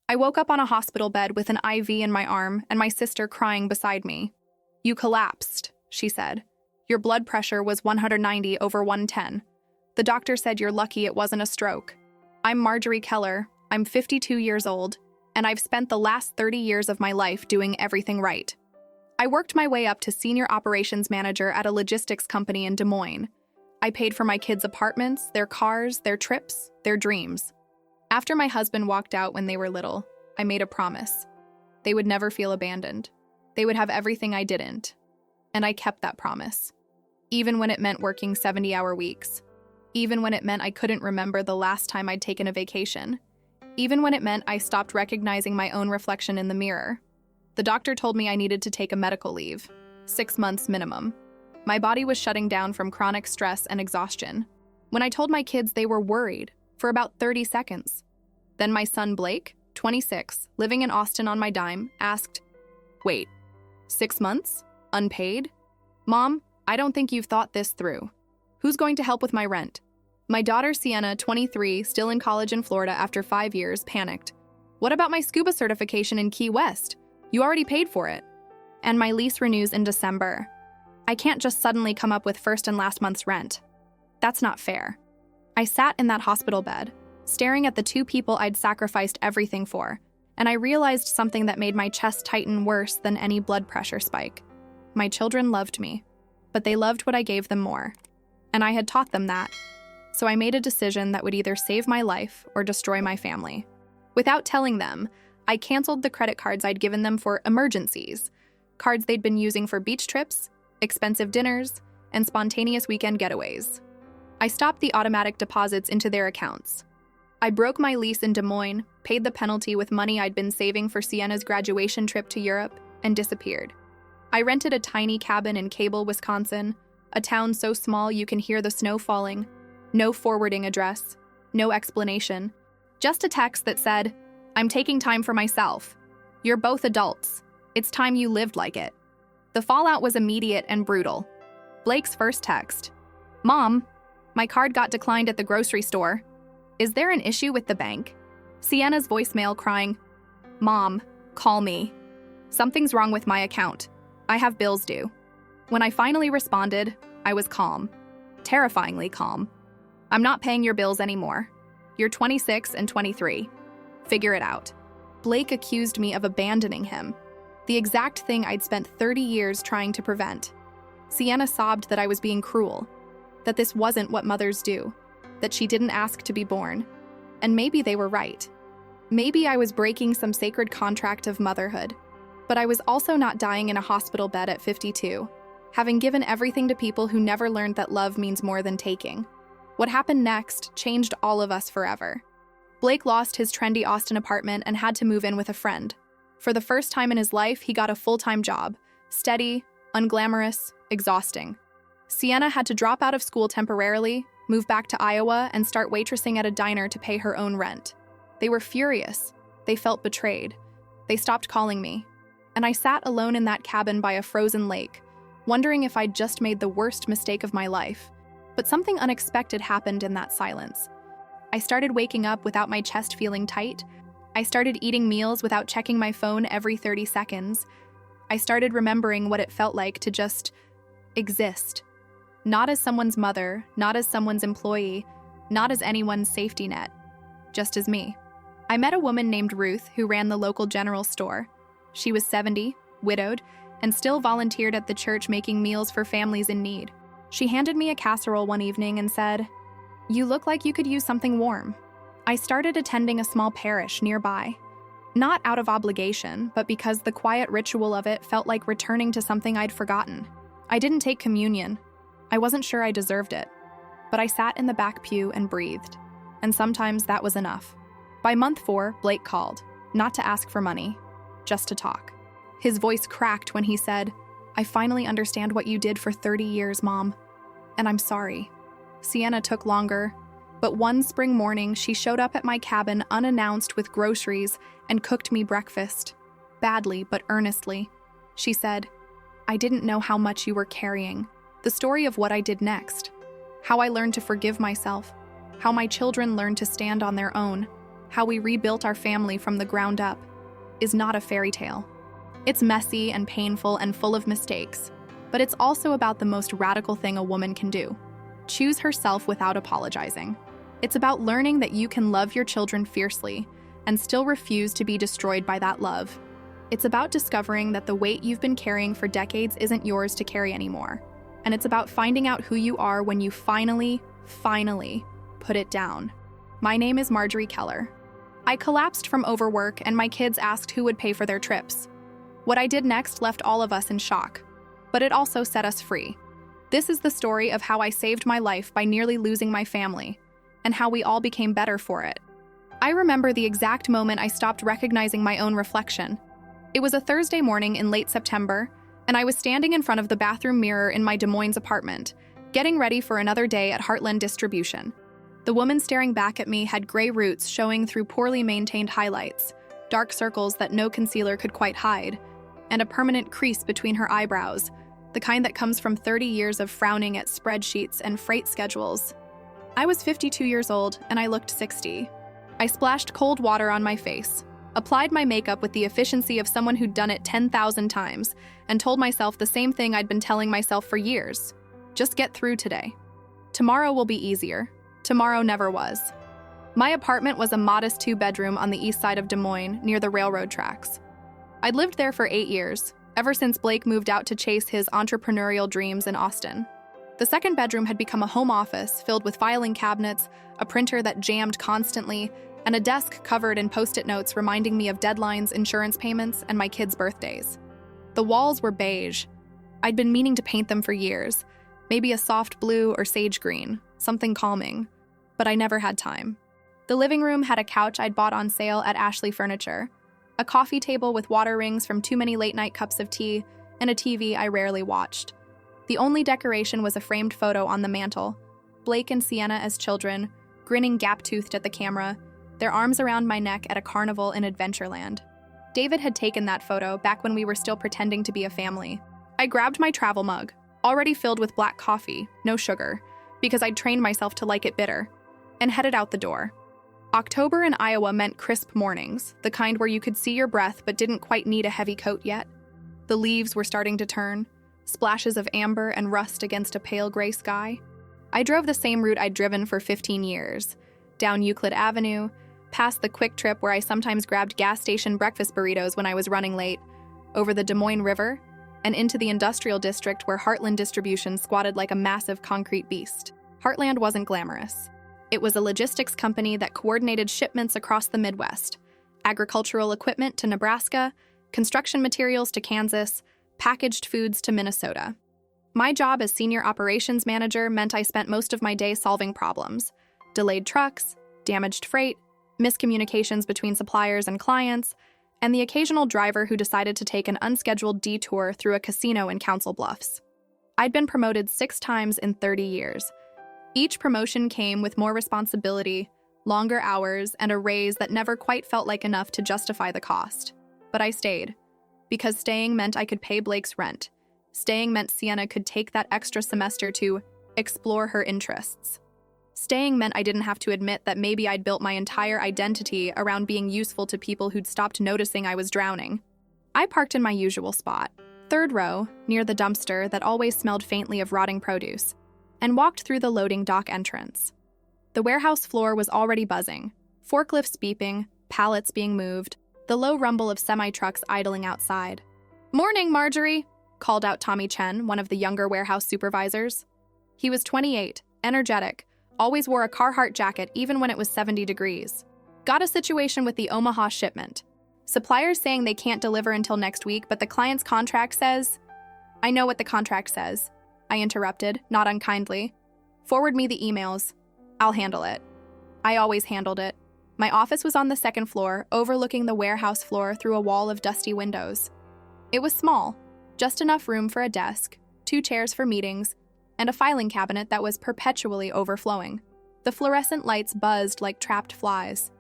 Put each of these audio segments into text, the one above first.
I woke up on a hospital bed with an IV in my arm and my sister crying beside me. "You collapsed," she said. "Your blood pressure was 190 over 110. The doctor said you're lucky it wasn't a stroke." I'm Marjorie Keller. I'm 52 years old, and I've spent the last 30 years of my life doing everything right. I worked my way up to senior operations manager at a logistics company in Des Moines. I paid for my kids' apartments, their cars, their trips, their dreams. After my husband walked out when they were little, I made a promise. They would never feel abandoned. They would have everything I didn't. And I kept that promise. Even when it meant working 70-hour weeks. Even when it meant I couldn't remember the last time I'd taken a vacation. Even when it meant I stopped recognizing my own reflection in the mirror. The doctor told me I needed to take a medical leave, 6 months minimum. My body was shutting down from chronic stress and exhaustion. When I told my kids, they were worried for about 30 seconds. Then my son Blake, 26, living in Austin on my dime, asked, "Wait, 6 months? Unpaid? Mom, I don't think you've thought this through. Who's going to help with my rent?" My daughter Sienna, 23, still in college in Florida after 5 years, panicked. "What about my scuba certification in Key West? You already paid for it." And my lease renews in December. I can't just suddenly come up with first and last month's rent. That's not fair. I sat in that hospital bed, staring at the two people I'd sacrificed everything for, and I realized something that made my chest tighten worse than any blood pressure spike. My children loved me, but they loved what I gave them more. And I had taught them that. So I made a decision that would either save my life or destroy my family. Without telling them, I canceled the credit cards I'd given them for emergencies, cards they'd been using for beach trips, expensive dinners, and spontaneous weekend getaways. I stopped the automatic deposits into their accounts. I broke my lease in Des Moines, paid the penalty with money I'd been saving for Sienna's graduation trip to Europe, and disappeared. I rented a tiny cabin in Cable, Wisconsin, a town so small you can hear the snow falling. No forwarding address, no explanation, just a text that said, "I'm taking time for myself. You're both adults. It's time you lived like it." The fallout was immediate and brutal. Blake's first text, "Mom, my card got declined at the grocery store. Is there an issue with the bank?" Sienna's voicemail crying, "Mom, call me. Something's wrong with my account. I have bills due." When I finally responded, I was calm, terrifyingly calm. "I'm not paying your bills anymore. You're 26 and 23. Figure it out." Blake accused me of abandoning him, the exact thing I'd spent 30 years trying to prevent. Sienna sobbed that I was being cruel, that this wasn't what mothers do, that she didn't ask to be born. And maybe they were right. Maybe I was breaking some sacred contract of motherhood, but I was also not dying in a hospital bed at 52, having given everything to people who never learned that love means more than taking. What happened next changed all of us forever. Blake lost his trendy Austin apartment and had to move in with a friend. For the first time in his life, he got a full-time job, steady, unglamorous, exhausting. Sienna had to drop out of school temporarily, move back to Iowa, and start waitressing at a diner to pay her own rent. They were furious. They felt betrayed. They stopped calling me. And I sat alone in that cabin by a frozen lake, wondering if I'd just made the worst mistake of my life. But something unexpected happened in that silence. I started waking up without my chest feeling tight. I started eating meals without checking my phone every 30 seconds. I started remembering what it felt like to just exist. Not as someone's mother, not as someone's employee, not as anyone's safety net, just as me. I met a woman named Ruth who ran the local general store. She was 70, widowed, and still volunteered at the church making meals for families in need. She handed me a casserole one evening and said, "You look like you could use something warm." I started attending a small parish nearby. Not out of obligation, but because the quiet ritual of it felt like returning to something I'd forgotten. I didn't take communion. I wasn't sure I deserved it. But I sat in the back pew and breathed. And sometimes that was enough. By month 4, Blake called, not to ask for money, just to talk. His voice cracked when he said, "I finally understand what you did for 30 years, Mom. And I'm sorry." Sienna took longer, but one spring morning she showed up at my cabin unannounced with groceries and cooked me breakfast. Badly, but earnestly. She said, "I didn't know how much you were carrying." The story of what I did next. How I learned to forgive myself. How my children learned to stand on their own. how we rebuilt our family from the ground up, is not a fairy tale. It's messy and painful and full of mistakes, but it's also about the most radical thing a woman can do: choose herself without apologizing. It's about learning that you can love your children fiercely and still refuse to be destroyed by that love. It's about discovering that the weight you've been carrying for decades isn't yours to carry anymore. And it's about finding out who you are when you finally put it down. My name is Marjorie Keller. I collapsed from overwork, and my kids asked who would pay for their trips. What I did next left all of us in shock, but it also set us free. This is the story of how I saved my life by nearly losing my family, and how we all became better for it. I remember the exact moment I stopped recognizing my own reflection. It was a Thursday morning in late September, and I was standing in front of the bathroom mirror in my Des Moines apartment, getting ready for another day at Heartland Distribution. The woman staring back at me had gray roots showing through poorly maintained highlights, dark circles that no concealer could quite hide, and a permanent crease between her eyebrows, the kind that comes from 30 years of frowning at spreadsheets and freight schedules. I was 52 years old, and I looked 60. I splashed cold water on my face, applied my makeup with the efficiency of someone who'd done it 10,000 times, and told myself the same thing I'd been telling myself for years: just get through today. Tomorrow will be easier. Tomorrow never was. My apartment was a modest 2-bedroom on the east side of Des Moines, near the railroad tracks. I'd lived there for 8 years, ever since Blake moved out to chase his entrepreneurial dreams in Austin. The second bedroom had become a home office filled with filing cabinets, a printer that jammed constantly, and a desk covered in Post-it notes reminding me of deadlines, insurance payments, and my kids' birthdays. The walls were beige. I'd been meaning to paint them for years, maybe a soft blue or sage green, something calming, but I never had time. The living room had a couch I'd bought on sale at Ashley Furniture, a coffee table with water rings from too many late-night cups of tea, and a TV I rarely watched. The only decoration was a framed photo on the mantel: Blake and Sienna as children, grinning gap-toothed at the camera, their arms around my neck at a carnival in Adventureland. David had taken that photo back when we were still pretending to be a family. I grabbed my travel mug, already filled with black coffee, no sugar, because I'd trained myself to like it bitter, and headed out the door. October in Iowa meant crisp mornings, the kind where you could see your breath but didn't quite need a heavy coat yet. The leaves were starting to turn, splashes of amber and rust against a pale gray sky. I drove the same route I'd driven for 15 years, down Euclid Avenue, past the Quick Trip where I sometimes grabbed gas station breakfast burritos when I was running late, over the Des Moines River, and into the industrial district where Heartland Distribution squatted like a massive concrete beast. Heartland wasn't glamorous. It was a logistics company that coordinated shipments across the Midwest, agricultural equipment to Nebraska, construction materials to Kansas, packaged foods to Minnesota. My job as senior operations manager meant I spent most of my day solving problems: delayed trucks, damaged freight, miscommunications between suppliers and clients, and the occasional driver who decided to take an unscheduled detour through a casino in Council Bluffs. I'd been promoted 6 times in 30 years. Each promotion came with more responsibility, longer hours, and a raise that never quite felt like enough to justify the cost. But I stayed, because staying meant I could pay Blake's rent. Staying meant Sienna could take that extra semester to explore her interests. Staying meant I didn't have to admit that maybe I'd built my entire identity around being useful to people who'd stopped noticing I was drowning. I parked in my usual spot, 3rd row, near the dumpster that always smelled faintly of rotting produce, and walked through the loading dock entrance. The warehouse floor was already buzzing, forklifts beeping, pallets being moved, the low rumble of semi-trucks idling outside. "Morning, Marjorie," called out Tommy Chen, one of the younger warehouse supervisors. He was 28, energetic, always wore a Carhartt jacket even when it was 70 degrees. "Got a situation with the Omaha shipment. Suppliers saying they can't deliver until next week, but the client's contract says—" "I know what the contract says," I interrupted, not unkindly. "Forward me the emails. I'll handle it." I always handled it. My office was on the 2nd floor, overlooking the warehouse floor through a wall of dusty windows. It was small, just enough room for a desk, 2 chairs for meetings, and a filing cabinet that was perpetually overflowing. The fluorescent lights buzzed like trapped flies.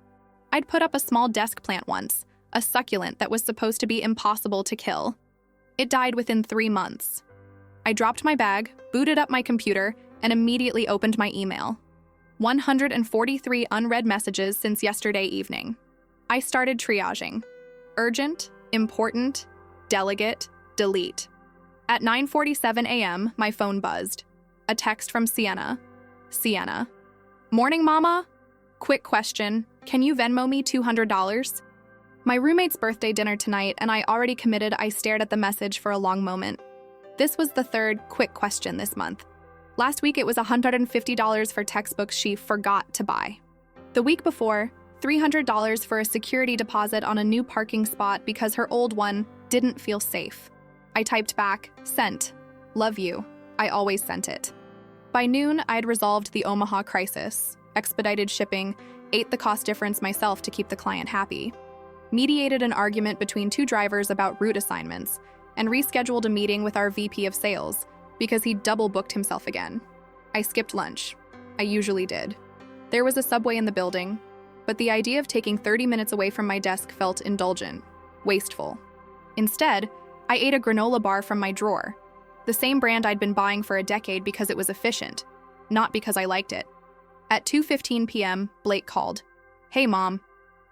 I'd put up a small desk plant once, a succulent that was supposed to be impossible to kill. It died within 3 months. I dropped my bag, booted up my computer, and immediately opened my email. 143 unread messages since yesterday evening. I started triaging. Urgent, important, delegate, delete. At 9:47 a.m., my phone buzzed. A text from Sienna. Sienna. Morning, Mama? Quick question. Can you Venmo me $200? My roommate's birthday dinner tonight, and I already committed. I stared at the message for a long moment. This was the third quick question this month. Last week, it was $150 for textbooks she forgot to buy. The week before, $300 for a security deposit on a new parking spot because her old one didn't feel safe. I typed back, sent. Love you. I always sent it. By noon, I'd resolved the Omaha crisis, expedited shipping, ate the cost difference myself to keep the client happy, mediated an argument between two drivers about route assignments, and rescheduled a meeting with our VP of sales because he double booked himself again. I skipped lunch. I usually did. There was a Subway in the building, but the idea of taking 30 minutes away from my desk felt indulgent, wasteful. Instead, I ate a granola bar from my drawer, the same brand I'd been buying for a decade because it was efficient, not because I liked it. At 2:15 p.m., Blake called. Hey, Mom.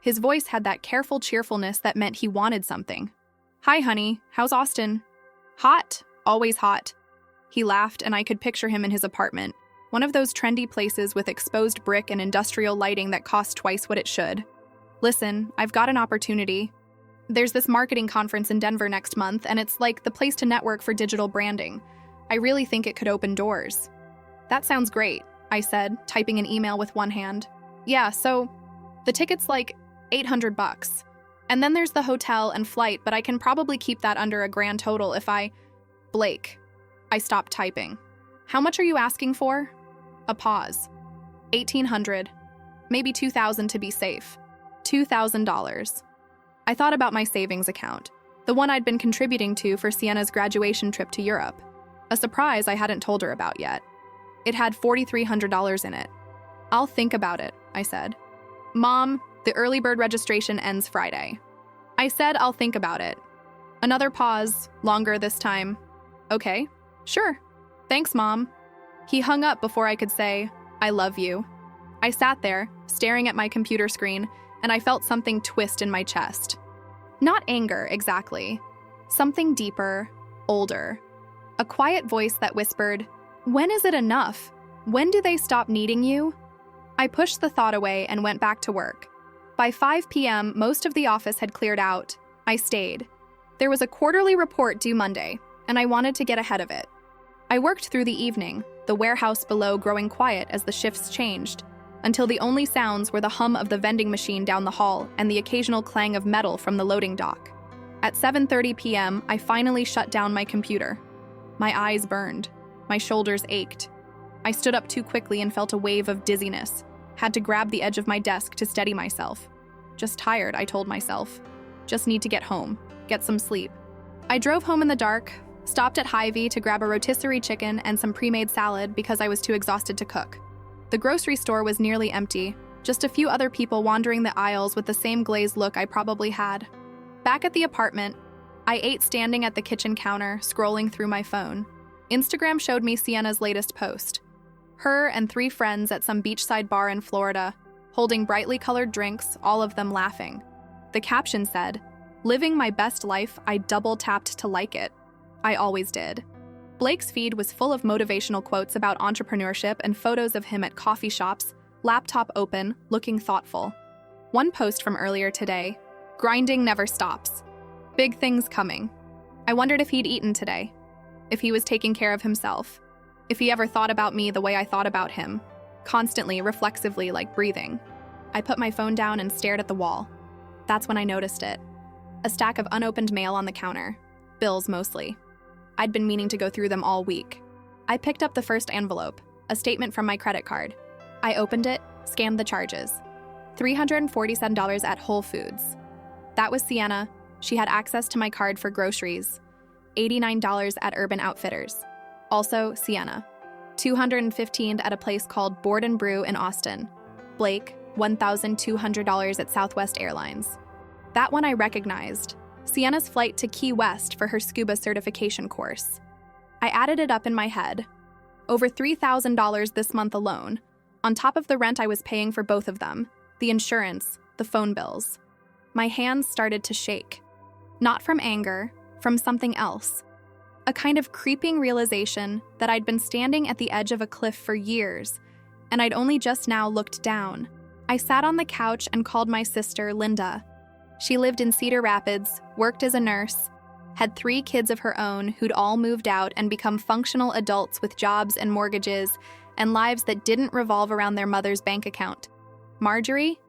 His voice had that careful cheerfulness that meant he wanted something. Hi, honey. How's Austin? Hot. Always hot. He laughed, and I could picture him in his apartment, one of those trendy places with exposed brick and industrial lighting that costs twice what it should. Listen, I've got an opportunity. There's this marketing conference in Denver next month, and it's like the place to network for digital branding. I really think it could open doors. That sounds great, I said, typing an email with one hand. Yeah, so the ticket's like $800. And then there's the hotel and flight, but I can probably keep that under a grand total if I... Blake. I stopped typing. How much are you asking for? A pause. $1,800. Maybe $2,000 to be safe. $2,000. I thought about my savings account, the one I'd been contributing to for Sienna's graduation trip to Europe, a surprise I hadn't told her about yet. It had $4,300 in it. I'll think about it, I said. Mom, the early bird registration ends Friday. I said I'll think about it. Another pause, longer this time. Okay, sure. Thanks, Mom. He hung up before I could say, I love you. I sat there, staring at my computer screen, and I felt something twist in my chest. Not anger, exactly. Something deeper, older. A quiet voice that whispered, when is it enough? When do they stop needing you? I pushed the thought away and went back to work. By 5 p.m., most of the office had cleared out. I stayed. There was a quarterly report due Monday, and I wanted to get ahead of it. I worked through the evening, the warehouse below growing quiet as the shifts changed, until the only sounds were the hum of the vending machine down the hall and the occasional clang of metal from the loading dock. At 7:30 p.m., I finally shut down my computer. My eyes burned. My shoulders ached. I stood up too quickly and felt a wave of dizziness. Had to grab the edge of my desk to steady myself. Just tired, I told myself. Just need to get home. Get some sleep. I drove home in the dark, stopped at Hy-Vee to grab a rotisserie chicken and some pre-made salad because I was too exhausted to cook. The grocery store was nearly empty, just a few other people wandering the aisles with the same glazed look I probably had. Back at the apartment, I ate standing at the kitchen counter, scrolling through my phone. Instagram showed me Sienna's latest post. Her and 3 friends at some beachside bar in Florida, holding brightly colored drinks, all of them laughing. The caption said, "Living my best life, I double-tapped to like it. I always did." Blake's feed was full of motivational quotes about entrepreneurship and photos of him at coffee shops, laptop open, looking thoughtful. One post from earlier today, "Grinding never stops. Big things coming." I wondered if he'd eaten today, if he was taking care of himself, if he ever thought about me the way I thought about him, constantly, reflexively, like breathing. I put my phone down and stared at the wall. That's when I noticed it. A stack of unopened mail on the counter. Bills, mostly. I'd been meaning to go through them all week. I picked up the first envelope, a statement from my credit card. I opened it, scanned the charges. $347 at Whole Foods. That was Sienna. She had access to my card for groceries. $89 at Urban Outfitters. Also, Sienna. $215 at a place called Board and Brew in Austin. Blake, $1,200 at Southwest Airlines. That one I recognized. Sienna's flight to Key West for her scuba certification course. I added it up in my head. Over $3,000 this month alone, On top of the rent I was paying for both of them, the insurance, the phone bills. My hands started to shake. Not from anger, from something else. A kind of creeping realization that I'd been standing at the edge of a cliff for years, and I'd only just now looked down. I sat on the couch and called my sister, Linda. She lived in Cedar Rapids, worked as a nurse, had 3 kids of her own who'd all moved out and become functional adults with jobs and mortgages and lives that didn't revolve around their mother's bank account. "Marjorie?"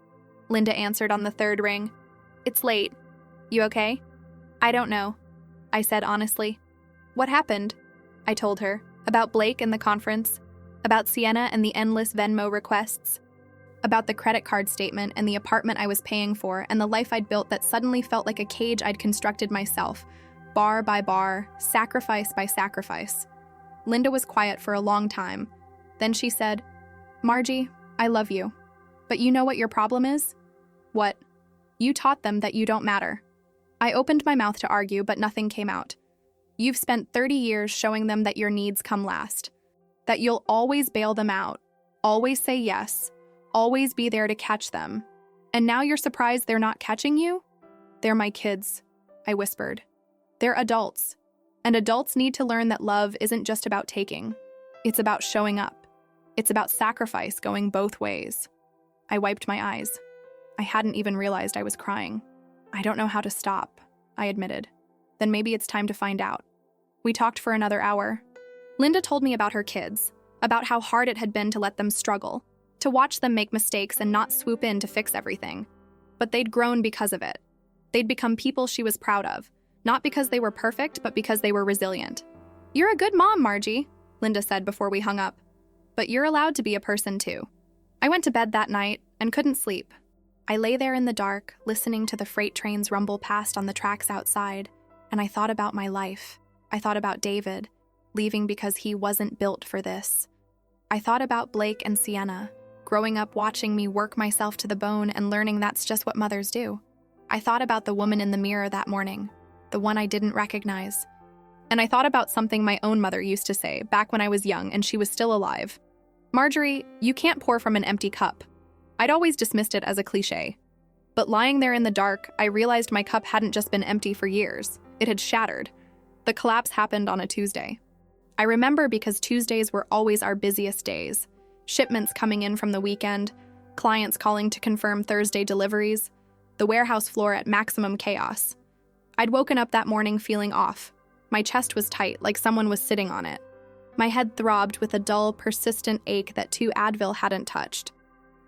Linda answered on the 3rd ring. "It's late. You okay?" "I don't know," I said honestly. "What happened?" I told her. About Blake and the conference, about Sienna and the endless Venmo requests, about the credit card statement and the apartment I was paying for and the life I'd built that suddenly felt like a cage I'd constructed myself, bar by bar, sacrifice by sacrifice. Linda was quiet for a long time. Then she said, "Margie, I love you. But you know what your problem is?" "What?" "You taught them that you don't matter." I opened my mouth to argue, but nothing came out. "You've spent 30 years showing them that your needs come last, that you'll always bail them out, always say yes, always be there to catch them. And now you're surprised they're not catching you?" "They're my kids," I whispered. "They're adults, and adults need to learn that love isn't just about taking. It's about showing up. It's about sacrifice going both ways." I wiped my eyes. I hadn't even realized I was crying. "I don't know how to stop," I admitted. "Then maybe it's time to find out." We talked for another hour. Linda told me about her kids, about how hard it had been to let them struggle, to watch them make mistakes and not swoop in to fix everything. But they'd grown because of it. They'd become people she was proud of, not because they were perfect, but because they were resilient. "You're a good mom, Margie," Linda said before we hung up. "But you're allowed to be a person too." I went to bed that night and couldn't sleep. I lay there in the dark, listening to the freight trains rumble past on the tracks outside, and I thought about my life. I thought about David, leaving because he wasn't built for this. I thought about Blake and Sienna, growing up watching me work myself to the bone and learning that's just what mothers do. I thought about the woman in the mirror that morning, the one I didn't recognize. And I thought about something my own mother used to say back when I was young and she was still alive. "Marjorie, you can't pour from an empty cup." I'd always dismissed it as a cliche. But lying there in the dark, I realized my cup hadn't just been empty for years. It had shattered. The collapse happened on a Tuesday. I remember because Tuesdays were always our busiest days. Shipments coming in from the weekend, clients calling to confirm Thursday deliveries, the warehouse floor at maximum chaos. I'd woken up that morning feeling off. My chest was tight, like someone was sitting on it. My head throbbed with a dull, persistent ache that 2 Advil hadn't touched.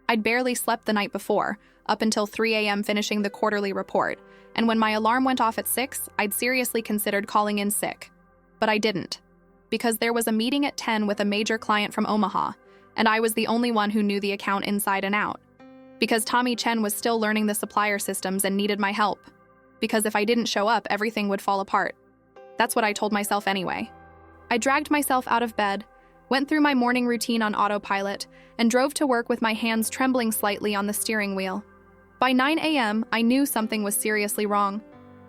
I'd barely slept the night before, up until 3 a.m. finishing the quarterly report, and when my alarm went off at 6, I'd seriously considered calling in sick. But I didn't, because there was a meeting at 10 with a major client from Omaha, and I was the only one who knew the account inside and out. Because Tommy Chen was still learning the supplier systems and needed my help. Because if I didn't show up, everything would fall apart. That's what I told myself anyway. I dragged myself out of bed, went through my morning routine on autopilot, and drove to work with my hands trembling slightly on the steering wheel. By 9 a.m., I knew something was seriously wrong.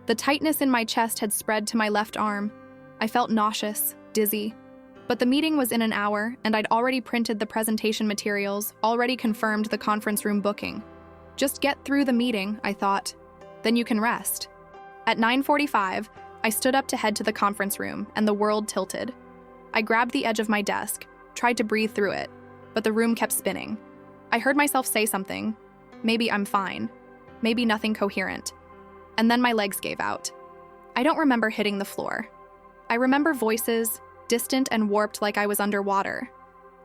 The tightness in my chest had spread to my left arm. I felt nauseous, dizzy. But the meeting was in an hour, and I'd already printed the presentation materials, already confirmed the conference room booking. Just get through the meeting, I thought. Then you can rest. At 9:45, I stood up to head to the conference room, and the world tilted. I grabbed the edge of my desk, tried to breathe through it, but the room kept spinning. I heard myself say something. Maybe I'm fine. Maybe nothing coherent. And then my legs gave out. I don't remember hitting the floor. I remember voices, distant and warped like I was underwater.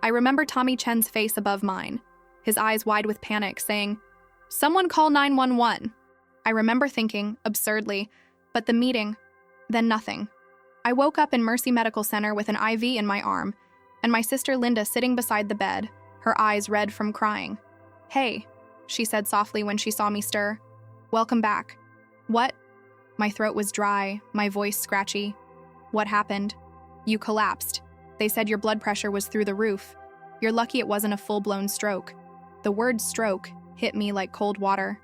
I remember Tommy Chen's face above mine, his eyes wide with panic, saying, "Someone call 911." I remember thinking, absurdly, but the meeting, then nothing. I woke up in Mercy Medical Center with an IV in my arm, and my sister Linda sitting beside the bed, her eyes red from crying. "Hey," she said softly when she saw me stir. "Welcome back." "What?" My throat was dry, my voice scratchy. "What happened?" "You collapsed. They said your blood pressure was through the roof. You're lucky it wasn't a full-blown stroke." The word stroke hit me like cold water.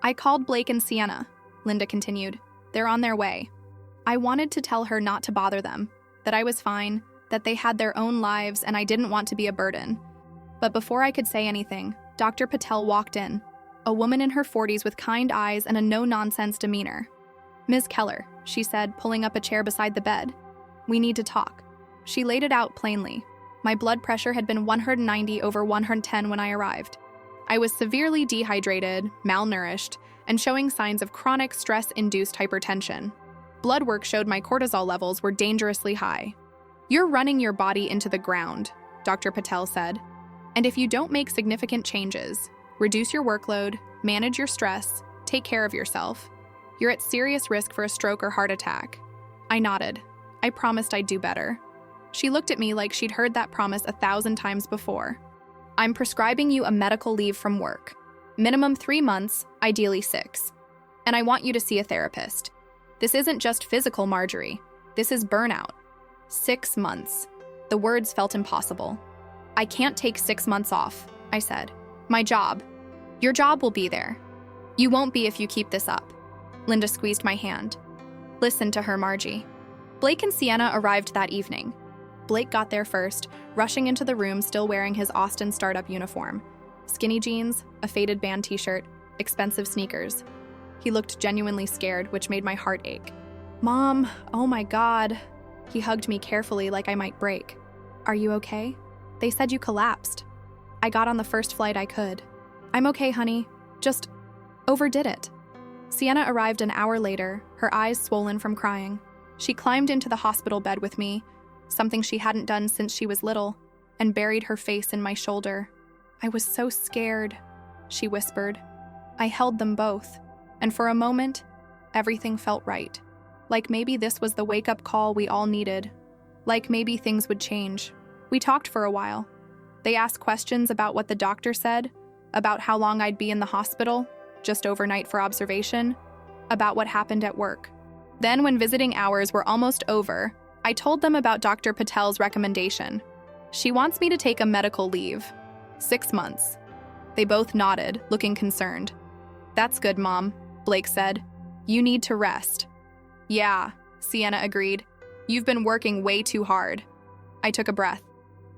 "I called Blake and Sienna," Linda continued. "They're on their way." I wanted to tell her not to bother them, that I was fine, that they had their own lives and I didn't want to be a burden. But before I could say anything, Dr. Patel walked in, a woman in her 40s with kind eyes and a no-nonsense demeanor. "Ms. Keller," she said, pulling up a chair beside the bed. "We need to talk." She laid it out plainly. My blood pressure had been 190 over 110 when I arrived. I was severely dehydrated, malnourished, and showing signs of chronic stress-induced hypertension. Blood work showed my cortisol levels were dangerously high. "You're running your body into the ground," Dr. Patel said. "And if you don't make significant changes, reduce your workload, manage your stress, take care of yourself, you're at serious risk for a stroke or heart attack." I nodded. I promised I'd do better. She looked at me like she'd heard that promise 1,000 times before. "I'm prescribing you a medical leave from work. Minimum 3 months, ideally 6. And I want you to see a therapist. This isn't just physical, Marjorie. This is burnout. 6 months." The words felt impossible. "I can't take 6 months off," I said. "My job. Your job will be there. You won't be if you keep this up." Linda squeezed my hand. "Listen to her, Margie." Blake and Sienna arrived that evening. Blake got there first, rushing into the room still wearing his Austin startup uniform. Skinny jeans, a faded band t-shirt, expensive sneakers. He looked genuinely scared, which made my heart ache. "Mom, oh my God." He hugged me carefully like I might break. "Are you okay? They said you collapsed." I got on the first flight I could. "I'm okay, honey. Just overdid it." Sienna arrived an hour later, her eyes swollen from crying. She climbed into the hospital bed with me, something she hadn't done since she was little, and buried her face in my shoulder. "I was so scared," she whispered. I held them both, and for a moment, everything felt right. Like maybe this was the wake-up call we all needed. Like maybe things would change. We talked for a while. They asked questions about what the doctor said, about how long I'd be in the hospital, just overnight for observation, about what happened at work. Then, when visiting hours were almost over, I told them about Dr. Patel's recommendation. She wants me to take a medical leave. 6 months. They both nodded, looking concerned. "That's good, Mom," Blake said. "You need to rest." "Yeah," Sienna agreed. "You've been working way too hard." I took a breath.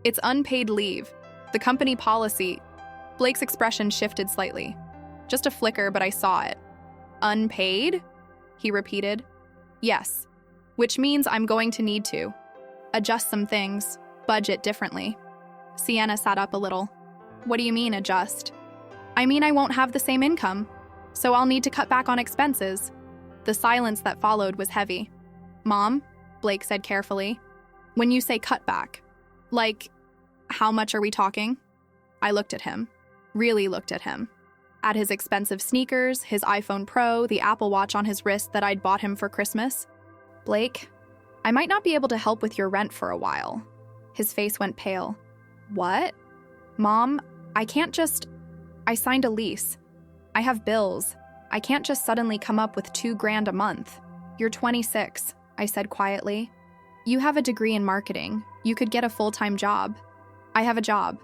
"It's unpaid leave. The company policy." Blake's expression shifted slightly. Just a flicker, but I saw it. "Unpaid?" he repeated. "Yes. Which means I'm going to need to adjust some things, budget differently." Sienna sat up a little. "What do you mean, adjust?" "I mean I won't have the same income, so I'll need to cut back on expenses." The silence that followed was heavy. "Mom," Blake said carefully, "when you say cut back, like, how much are we talking?" I looked at him, really looked at him. At his expensive sneakers, his iPhone Pro, the Apple Watch on his wrist that I'd bought him for Christmas. "Blake, I might not be able to help with your rent for a while." His face went pale. "What?" "Mom, I can't just... I signed a lease. I have bills. I can't just suddenly come up with $2,000 a month." "You're 26, I said quietly. "You have a degree in marketing. You could get a full-time job." "I have a job.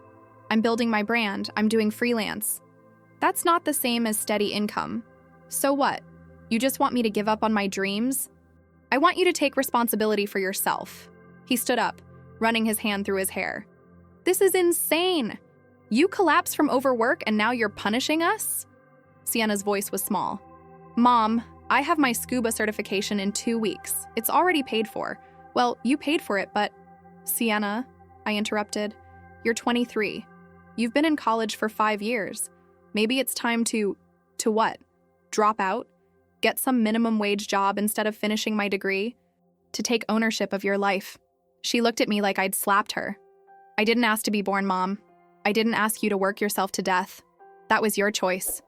I'm building my brand. I'm doing freelance." "That's not the same as steady income." "So what? You just want me to give up on my dreams?" "I want you to take responsibility for yourself." He stood up, running his hand through his hair. "This is insane. You collapsed from overwork and now you're punishing us?" Sienna's voice was small. "Mom, I have my scuba certification in 2 weeks. It's already paid for. Well, you paid for it, but..." "Sienna," I interrupted, "you're 23. You've been in college for 5 years. Maybe it's time to what? Drop out? Get some minimum wage job instead of finishing my degree? To take ownership of your life." She looked at me like I'd slapped her. "I didn't ask to be born, Mom. I didn't ask you to work yourself to death. That was your choice."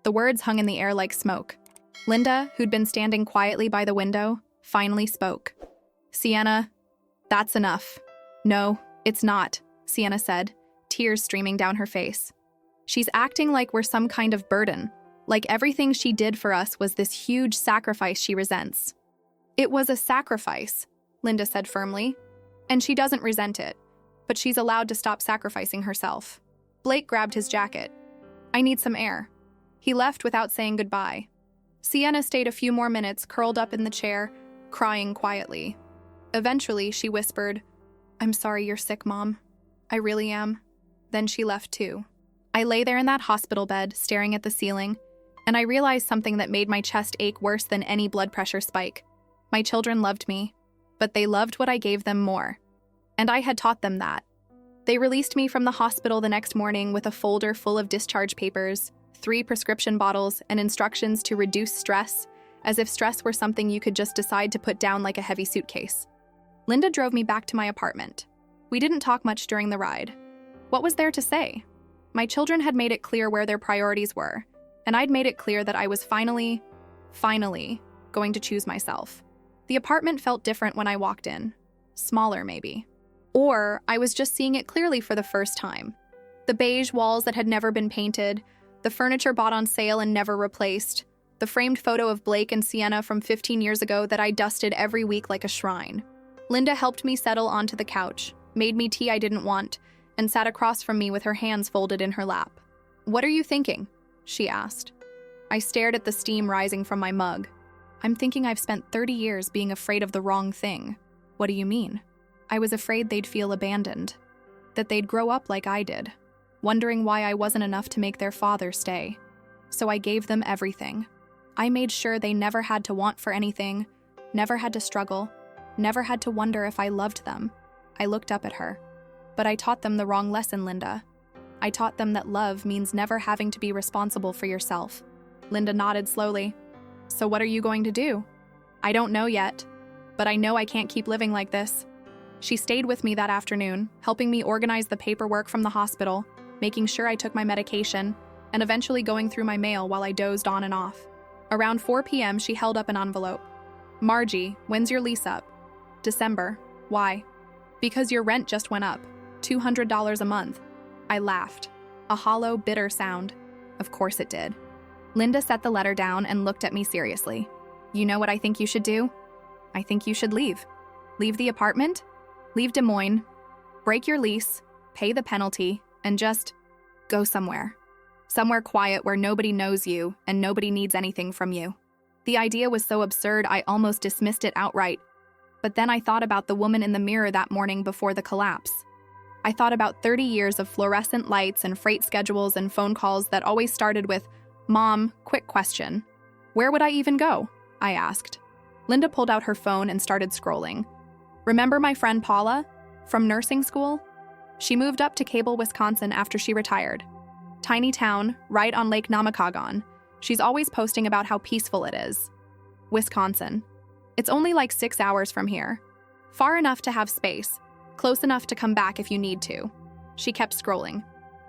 The words hung in the air like smoke. Linda, who'd been standing quietly by the window, finally spoke. "Sienna, that's enough." "No, it's not," Sienna said, tears streaming down her face. "She's acting like we're some kind of burden, like everything she did for us was this huge sacrifice she resents." "It was a sacrifice," Linda said firmly, "and she doesn't resent it, but she's allowed to stop sacrificing herself." Blake grabbed his jacket. "I need some air." He left without saying goodbye. Sienna stayed a few more minutes curled up in the chair, crying quietly. Eventually, she whispered, "I'm sorry you're sick, Mom. I really am." Then she left too. I lay there in that hospital bed, staring at the ceiling, and I realized something that made my chest ache worse than any blood pressure spike. My children loved me, but they loved what I gave them more. And I had taught them that. They released me from the hospital the next morning with a folder full of discharge papers, 3 prescription bottles, and instructions to reduce stress, as if stress were something you could just decide to put down like a heavy suitcase. Linda drove me back to my apartment. We didn't talk much during the ride. What was there to say? My children had made it clear where their priorities were, and I'd made it clear that I was finally going to choose myself. The apartment felt different when I walked in. Smaller, maybe. Or I was just seeing it clearly for the first time. The beige walls that had never been painted, the furniture bought on sale and never replaced, the framed photo of Blake and Sienna from 15 years ago that I dusted every week like a shrine. Linda helped me settle onto the couch, made me tea I didn't want, and sat across from me with her hands folded in her lap. "What are you thinking?" she asked. I stared at the steam rising from my mug. "I'm thinking I've spent 30 years being afraid of the wrong thing." "What do you mean?" "I was afraid they'd feel abandoned, that they'd grow up like I did, wondering why I wasn't enough to make their father stay. So I gave them everything. I made sure they never had to want for anything, never had to struggle, never had to wonder if I loved them." I looked up at her. "But I taught them the wrong lesson, Linda. I taught them that love means never having to be responsible for yourself." Linda nodded slowly. "So what are you going to do?" "I don't know yet, but I know I can't keep living like this." She stayed with me that afternoon, helping me organize the paperwork from the hospital, making sure I took my medication, and eventually going through my mail while I dozed on and off. Around 4 p.m., she held up an envelope. "Margie, when's your lease up?" "December." "Why?" "Because your rent just went up. $200 a month." I laughed. A hollow, bitter sound. Of course it did. Linda set the letter down and looked at me seriously. "You know what I think you should do? I think you should leave. Leave the apartment, leave Des Moines, break your lease, pay the penalty, and just go somewhere. Somewhere quiet where nobody knows you and nobody needs anything from you." The idea was so absurd I almost dismissed it outright. But then I thought about the woman in the mirror that morning before the collapse. I thought about 30 years of fluorescent lights and freight schedules and phone calls that always started with, "Mom, quick question." "Where would I even go?" I asked. Linda pulled out her phone and started scrolling. "Remember my friend Paula? From nursing school? She moved up to Cable, Wisconsin after she retired. Tiny town, right on Lake Namakagon. She's always posting about how peaceful it is. Wisconsin. It's only like 6 hours from here. Far enough to have space, close enough to come back if you need to." She kept scrolling.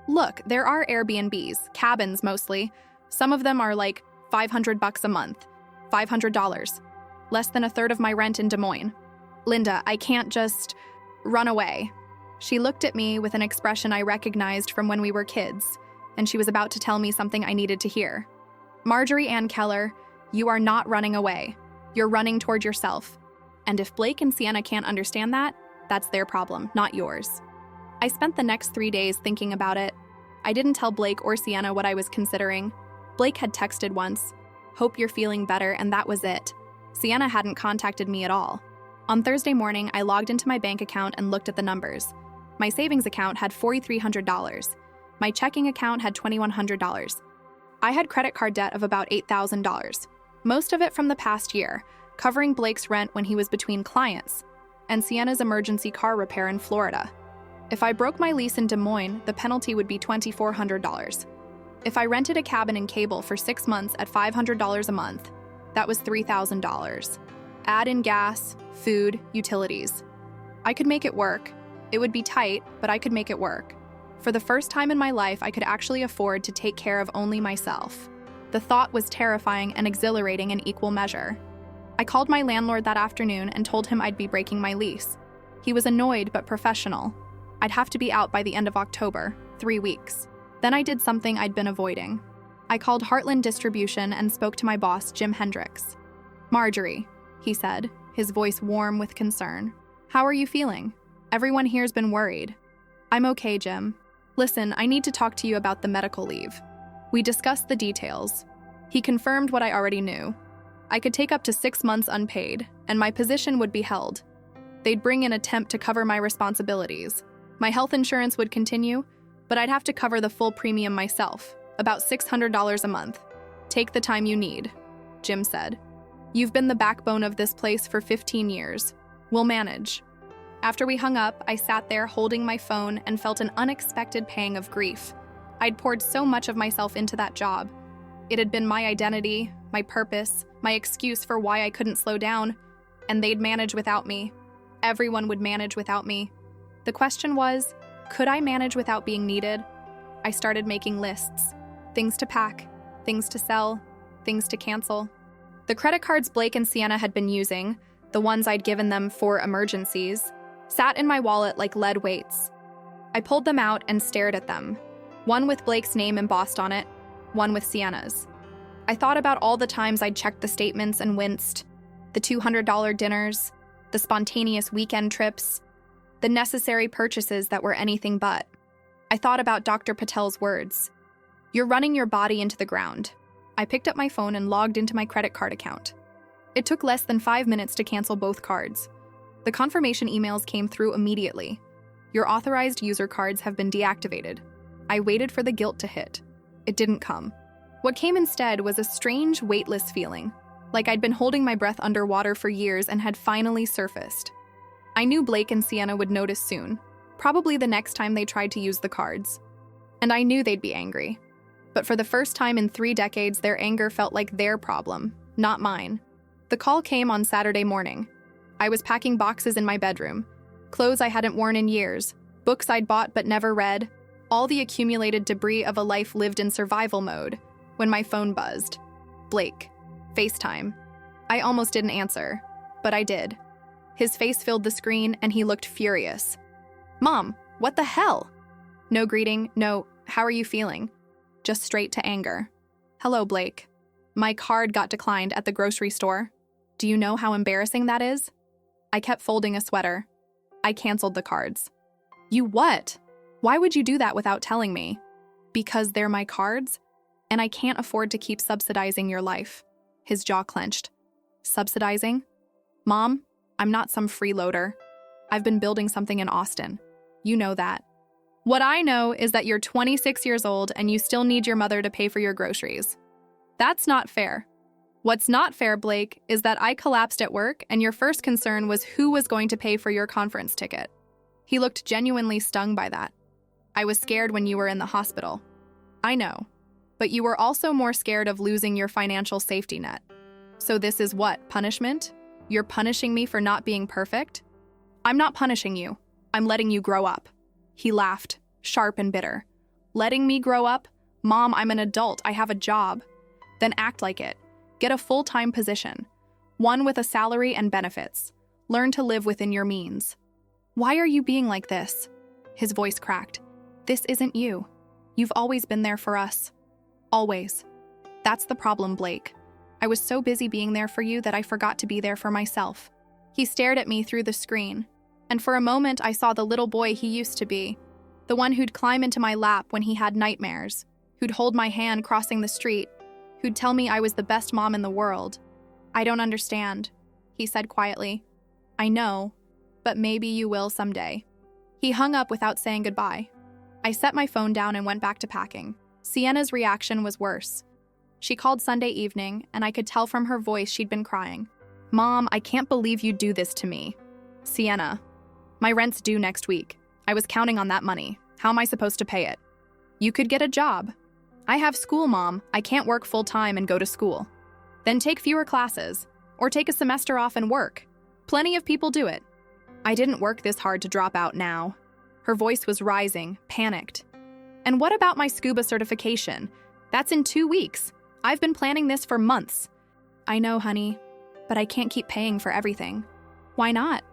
"Look, there are Airbnbs, cabins mostly. Some of them are like $500 a month. $500. Less than a third of my rent in Des Moines. Linda, I can't just run away." She looked at me with an expression I recognized from when we were kids, and she was about to tell me something I needed to hear. "Marjorie Ann Keller, you are not running away. You're running toward yourself. And if Blake and Sienna can't understand that, that's their problem, not yours." I spent the next 3 days thinking about it. I didn't tell Blake or Sienna what I was considering. Blake had texted once, "Hope you're feeling better," and that was it. Sienna hadn't contacted me at all. On Thursday morning, I logged into my bank account and looked at the numbers. My savings account had $4,300. My checking account had $2,100. I had credit card debt of about $8,000. Most of it from the past year, covering Blake's rent when he was between clients, and Sienna's emergency car repair in Florida. If I broke my lease in Des Moines, the penalty would be $2,400. If I rented a cabin in Cable for 6 months at $500 a month, that was $3,000. Add in gas, food, utilities. I could make it work. It would be tight, but I could make it work. For the first time in my life, I could actually afford to take care of only myself. The thought was terrifying and exhilarating in equal measure. I called my landlord that afternoon and told him I'd be breaking my lease. He was annoyed but professional. I'd have to be out by the end of October, 3 weeks. Then I did something I'd been avoiding. I called Heartland Distribution and spoke to my boss, Jim Hendricks. "Marjorie," he said, his voice warm with concern. "How are you feeling? Everyone here's been worried." "I'm okay, Jim. Listen, I need to talk to you about the medical leave." We discussed the details. He confirmed what I already knew. I could take up to 6 months unpaid, and my position would be held. They'd bring in a temp to cover my responsibilities. My health insurance would continue, but I'd have to cover the full premium myself, about $600 a month. Take the time you need, Jim said. You've been the backbone of this place for 15 years. We'll manage. After we hung up, I sat there holding my phone and felt an unexpected pang of grief. I'd poured so much of myself into that job. It had been my identity, my purpose, my excuse for why I couldn't slow down, and they'd manage without me. Everyone would manage without me. The question was, could I manage without being needed? I started making lists. Things to pack, things to sell, things to cancel. The credit cards Blake and Sienna had been using, the ones I'd given them for emergencies, sat in my wallet like lead weights. I pulled them out and stared at them, one with Blake's name embossed on it, one with Sienna's. I thought about all the times I'd checked the statements and winced, the $200 dinners, the spontaneous weekend trips, the necessary purchases that were anything but. I thought about Dr. Patel's words. You're running your body into the ground. I picked up my phone and logged into my credit card account. It took less than 5 minutes to cancel both cards. The confirmation emails came through immediately. Your authorized user cards have been deactivated. I waited for the guilt to hit. It didn't come. What came instead was a strange, weightless feeling, like I'd been holding my breath underwater for years and had finally surfaced. I knew Blake and Sienna would notice soon, probably the next time they tried to use the cards. And I knew they'd be angry. But for the first time in 3 decades, their anger felt like their problem, not mine. The call came on Saturday morning. I was packing boxes in my bedroom, clothes I hadn't worn in years, books I'd bought but never read, all the accumulated debris of a life lived in survival mode, when my phone buzzed. Blake. FaceTime. I almost didn't answer, but I did. His face filled the screen and he looked furious. Mom, what the hell? No greeting, no, how are you feeling? Just straight to anger. Hello, Blake. My card got declined at the grocery store. Do you know how embarrassing that is? I kept folding a sweater. I canceled the cards. You what? Why would you do that without telling me? Because they're my cards, and I can't afford to keep subsidizing your life. His jaw clenched. Subsidizing? Mom, I'm not some freeloader. I've been building something in Austin. You know that. What I know is that you're 26 years old and you still need your mother to pay for your groceries. That's not fair. What's not fair, Blake, is that I collapsed at work and your first concern was who was going to pay for your conference ticket. He looked genuinely stung by that. I was scared when you were in the hospital. I know. But you were also more scared of losing your financial safety net. So this is what, punishment? You're punishing me for not being perfect? I'm not punishing you. I'm letting you grow up. He laughed, sharp and bitter. Letting me grow up? Mom, I'm an adult. I have a job. Then act like it. Get a full-time position. One with a salary and benefits. Learn to live within your means. Why are you being like this? His voice cracked. This isn't you. You've always been there for us. Always. That's the problem, Blake. I was so busy being there for you that I forgot to be there for myself. He stared at me through the screen, and for a moment I saw the little boy he used to be, the one who'd climb into my lap when he had nightmares, who'd hold my hand crossing the street, who'd tell me I was the best mom in the world. I don't understand, he said quietly. I know, but maybe you will someday. He hung up without saying goodbye. I set my phone down and went back to packing. Sienna's reaction was worse. She called Sunday evening, and I could tell from her voice she'd been crying. Mom, I can't believe you do this to me. Sienna, my rent's due next week. I was counting on that money. How am I supposed to pay it? You could get a job. I have school, Mom. I can't work full-time and go to school. Then take fewer classes, or take a semester off and work. Plenty of people do it. I didn't work this hard to drop out now. Her voice was rising, panicked. And what about my scuba certification? That's in 2 weeks. I've been planning this for months. I know, honey, but I can't keep paying for everything. Why not?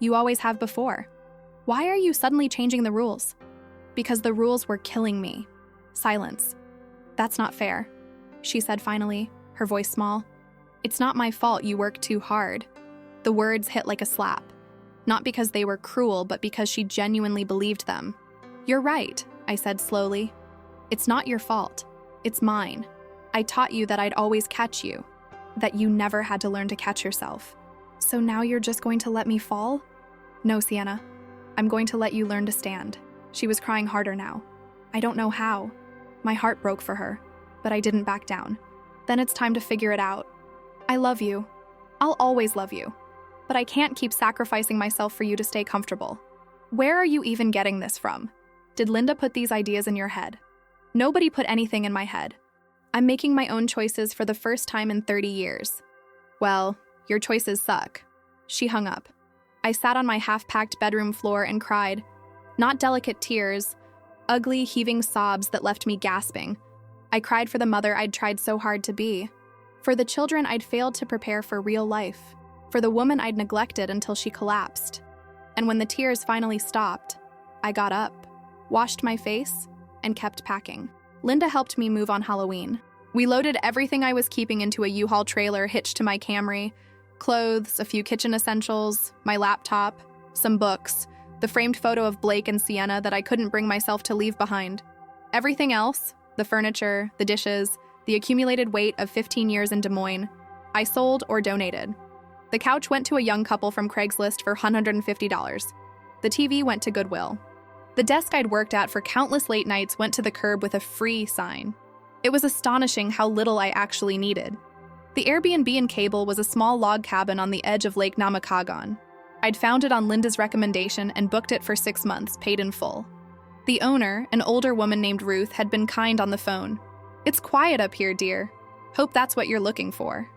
You always have before. Why are you suddenly changing the rules? Because the rules were killing me. Silence. That's not fair, she said finally, her voice small. It's not my fault you work too hard. The words hit like a slap. Not because they were cruel, but because she genuinely believed them. You're right, I said slowly. It's not your fault. It's mine. I taught you that I'd always catch you, that you never had to learn to catch yourself. So now you're just going to let me fall? No, Sienna. I'm going to let you learn to stand. She was crying harder now. I don't know how. My heart broke for her, but I didn't back down. Then it's time to figure it out. I love you. I'll always love you. But I can't keep sacrificing myself for you to stay comfortable. Where are you even getting this from? Did Linda put these ideas in your head? Nobody put anything in my head. I'm making my own choices for the first time in 30 years. Well, your choices suck. She hung up. I sat on my half-packed bedroom floor and cried. Not delicate tears, ugly, heaving sobs that left me gasping. I cried for the mother I'd tried so hard to be, for the children I'd failed to prepare for real life, for the woman I'd neglected until she collapsed. And when the tears finally stopped, I got up, washed my face, and kept packing. Linda helped me move on Halloween. We loaded everything I was keeping into a U-Haul trailer hitched to my Camry: clothes, a few kitchen essentials, my laptop, some books, the framed photo of Blake and Sienna that I couldn't bring myself to leave behind. Everything else, the furniture, the dishes, the accumulated weight of 15 years in Des Moines, I sold or donated. The couch went to a young couple from Craigslist for $150. The TV went to Goodwill. The desk I'd worked at for countless late nights went to the curb with a free sign. It was astonishing how little I actually needed. The Airbnb in Cable was a small log cabin on the edge of Lake Namakagon. I'd found it on Linda's recommendation and booked it for 6 months, paid in full. The owner, an older woman named Ruth, had been kind on the phone. "It's quiet up here, dear. Hope that's what you're looking for."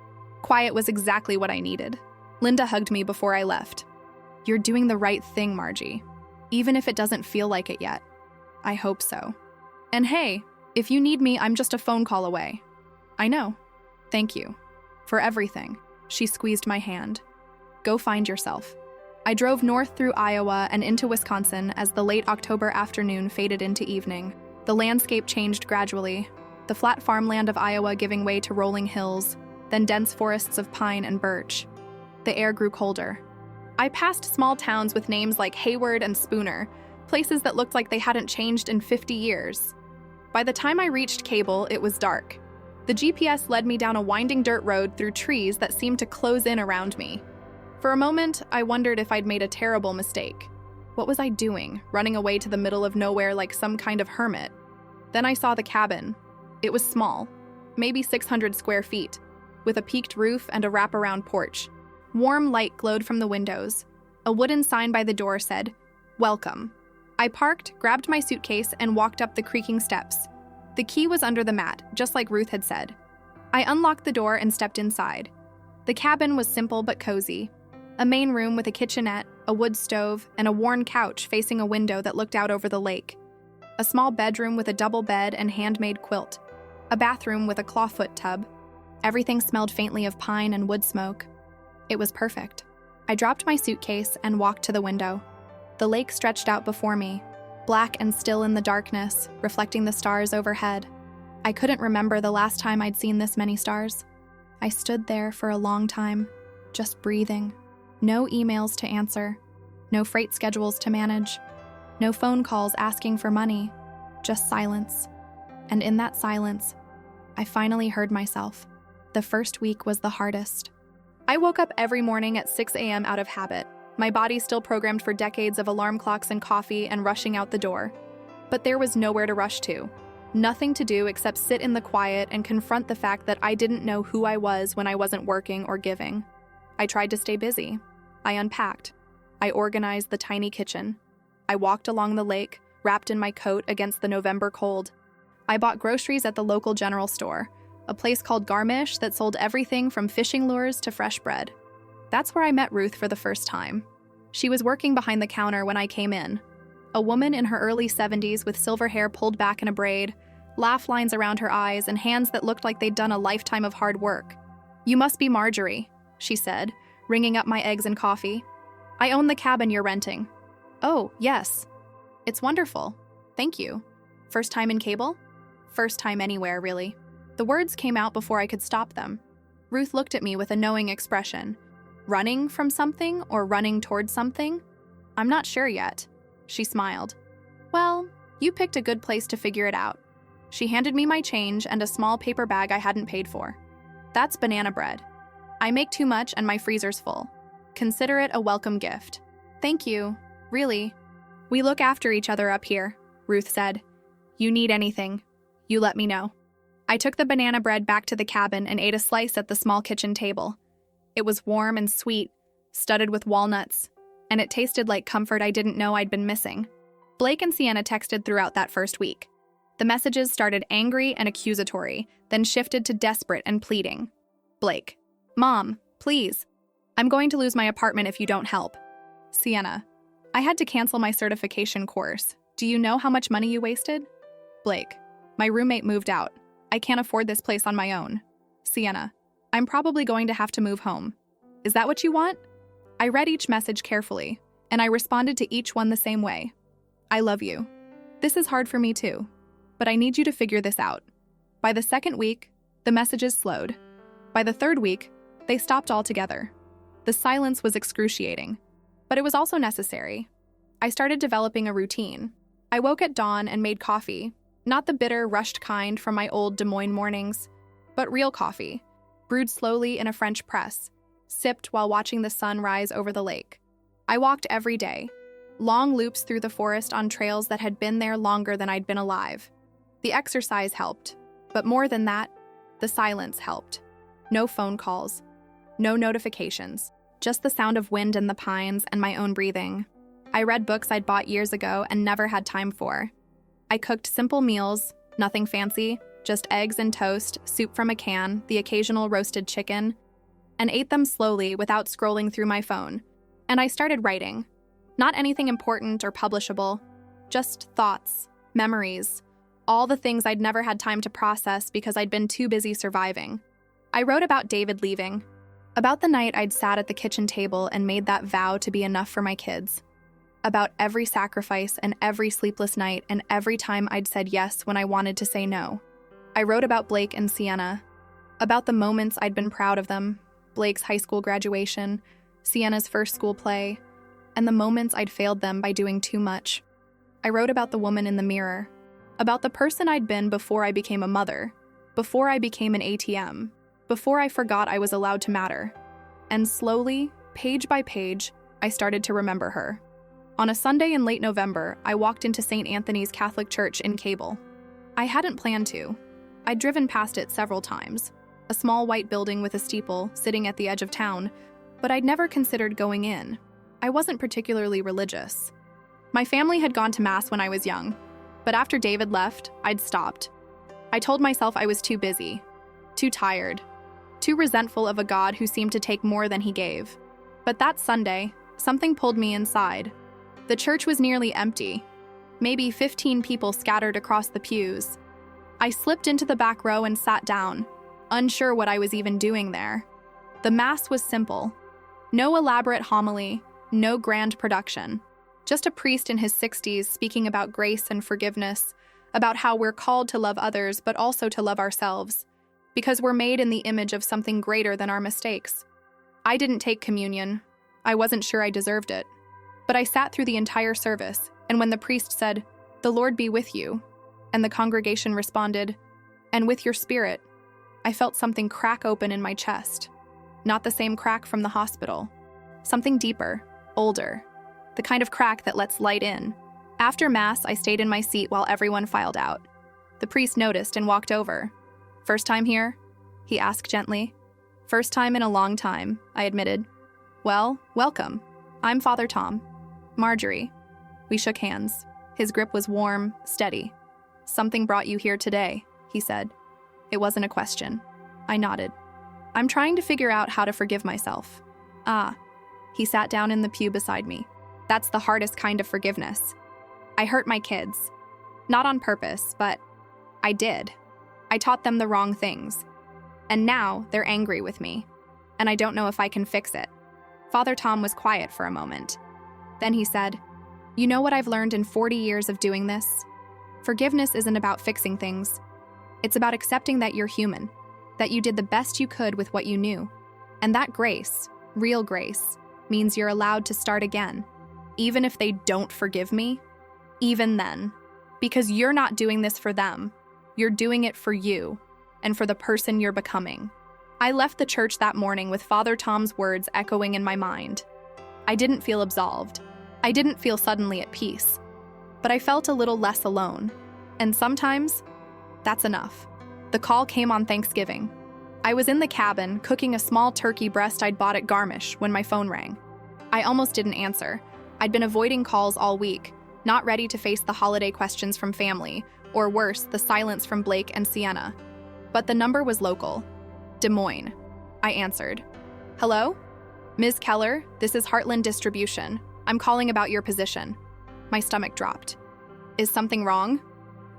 Quiet was exactly what I needed. Linda hugged me before I left. "You're doing the right thing, Margie. Even if it doesn't feel like it yet. I hope so. And hey, if you need me, I'm just a phone call away." "I know. Thank you. For everything." She squeezed my hand. "Go find yourself." I drove north through Iowa and into Wisconsin as the late October afternoon faded into evening. The landscape changed gradually, the flat farmland of Iowa giving way to rolling hills, then dense forests of pine and birch. The air grew colder. I passed small towns with names like Hayward and Spooner, places that looked like they hadn't changed in 50 years. By the time I reached Cable, it was dark. The GPS led me down a winding dirt road through trees that seemed to close in around me. For a moment, I wondered if I'd made a terrible mistake. What was I doing, running away to the middle of nowhere like some kind of hermit? Then I saw the cabin. It was small, maybe 600 square feet, with a peaked roof and a wraparound porch. Warm light glowed from the windows. A wooden sign by the door said, "Welcome." I parked, grabbed my suitcase, and walked up the creaking steps. The key was under the mat, just like Ruth had said. I unlocked the door and stepped inside. The cabin was simple but cozy. A main room with a kitchenette, a wood stove, and a worn couch facing a window that looked out over the lake. A small bedroom with a double bed and handmade quilt. A bathroom with a clawfoot tub. Everything smelled faintly of pine and wood smoke. It was perfect. I dropped my suitcase and walked to the window. The lake stretched out before me, black and still in the darkness, reflecting the stars overhead. I couldn't remember the last time I'd seen this many stars. I stood there for a long time, just breathing. No emails to answer, no freight schedules to manage, no phone calls asking for money, just silence. And in that silence, I finally heard myself. The first week was the hardest. I woke up every morning at 6 a.m. out of habit, my body still programmed for decades of alarm clocks and coffee and rushing out the door. But there was nowhere to rush to. Nothing to do except sit in the quiet and confront the fact that I didn't know who I was when I wasn't working or giving. I tried to stay busy. I unpacked. I organized the tiny kitchen. I walked along the lake, wrapped in my coat against the November cold. I bought groceries at the local general store, a place called Garmisch that sold everything from fishing lures to fresh bread. That's where I met Ruth for the first time. She was working behind the counter when I came in. A woman in her early 70s with silver hair pulled back in a braid, laugh lines around her eyes, and hands that looked like they'd done a lifetime of hard work. "You must be Marjorie," she said, ringing up my eggs and coffee. "I own the cabin you're renting." "Oh, yes. It's wonderful. Thank you. First time in Cable?" "First time anywhere, really." The words came out before I could stop them. Ruth looked at me with a knowing expression. Running from something or running towards something? "I'm not sure yet." She smiled. "Well, you picked a good place to figure it out." She handed me my change and a small paper bag I hadn't paid for. "That's banana bread. I make too much and my freezer's full. Consider it a welcome gift." "Thank you. Really. We look after each other up here," Ruth said. You need anything, you let me know. I took the banana bread back to the cabin and ate a slice at the small kitchen table. It was warm and sweet, studded with walnuts, and it tasted like comfort I didn't know I'd been missing. Blake and Sienna texted throughout that first week. The messages started angry and accusatory, then shifted to desperate and pleading. Blake: Mom, please. I'm going to lose my apartment if you don't help. Sienna: I had to cancel my certification course. Do you know how much money you wasted? Blake: My roommate moved out. I can't afford this place on my own. Sienna: I'm probably going to have to move home. Is that what you want? I read each message carefully, and I responded to each one the same way. I love you. This is hard for me too, but I need you to figure this out. By the second week, the messages slowed. By the third week, they stopped altogether. The silence was excruciating, but it was also necessary. I started developing a routine. I woke at dawn and made coffee, not the bitter, rushed kind from my old Des Moines mornings, but real coffee, brewed slowly in a French press, sipped while watching the sun rise over the lake. I walked every day, long loops through the forest on trails that had been there longer than I'd been alive. The exercise helped, but more than that, the silence helped. No phone calls, no notifications, just the sound of wind in the pines and my own breathing. I read books I'd bought years ago and never had time for. I cooked simple meals, nothing fancy, just eggs and toast, soup from a can, the occasional roasted chicken, and ate them slowly without scrolling through my phone. And I started writing. Not anything important or publishable, just thoughts, memories, all the things I'd never had time to process because I'd been too busy surviving. I wrote about David leaving, about the night I'd sat at the kitchen table and made that vow to be enough for my kids, about every sacrifice and every sleepless night and every time I'd said yes when I wanted to say no. I wrote about Blake and Sienna, about the moments I'd been proud of them, Blake's high school graduation, Sienna's first school play, and the moments I'd failed them by doing too much. I wrote about the woman in the mirror, about the person I'd been before I became a mother, before I became an ATM, before I forgot I was allowed to matter. And slowly, page by page, I started to remember her. On a Sunday in late November, I walked into St. Anthony's Catholic Church in Cable. I hadn't planned to. I'd driven past it several times, a small white building with a steeple sitting at the edge of town, but I'd never considered going in. I wasn't particularly religious. My family had gone to Mass when I was young, but after David left, I'd stopped. I told myself I was too busy, too tired, too resentful of a God who seemed to take more than he gave. But that Sunday, something pulled me inside. The church was nearly empty, maybe 15 people scattered across the pews. I slipped into the back row and sat down, unsure what I was even doing there. The Mass was simple. No elaborate homily, no grand production. Just a priest in his 60s speaking about grace and forgiveness, about how we're called to love others but also to love ourselves, because we're made in the image of something greater than our mistakes. I didn't take communion. I wasn't sure I deserved it. But I sat through the entire service, and when the priest said, "The Lord be with you," and the congregation responded, "And with your spirit," I felt something crack open in my chest. Not the same crack from the hospital. Something deeper, older, the kind of crack that lets light in. After Mass, I stayed in my seat while everyone filed out. The priest noticed and walked over. "First time here?" he asked gently. "First time in a long time," I admitted. "Well, welcome. I'm Father Tom. Marjorie." We shook hands. His grip was warm, steady. "Something brought you here today," he said. It wasn't a question. I nodded. "I'm trying to figure out how to forgive myself." "Ah." He sat down in the pew beside me. "That's the hardest kind of forgiveness. I hurt my kids. Not on purpose, but I did. I taught them the wrong things. And now they're angry with me. And I don't know if I can fix it." Father Tom was quiet for a moment. Then he said, "You know what I've learned in 40 years of doing this? Forgiveness isn't about fixing things. It's about accepting that you're human, that you did the best you could with what you knew. And that grace, real grace, means you're allowed to start again, even if they don't forgive me, even then. Because you're not doing this for them. You're doing it for you and for the person you're becoming." I left the church that morning with Father Tom's words echoing in my mind. I didn't feel absolved. I didn't feel suddenly at peace. But I felt a little less alone. And sometimes, that's enough. The call came on Thanksgiving. I was in the cabin, cooking a small turkey breast I'd bought at Garmisch when my phone rang. I almost didn't answer. I'd been avoiding calls all week, not ready to face the holiday questions from family, or worse, the silence from Blake and Sienna. But the number was local. Des Moines. I answered. Hello? Ms. Keller, this is Heartland Distribution. I'm calling about your position. My stomach dropped. Is something wrong?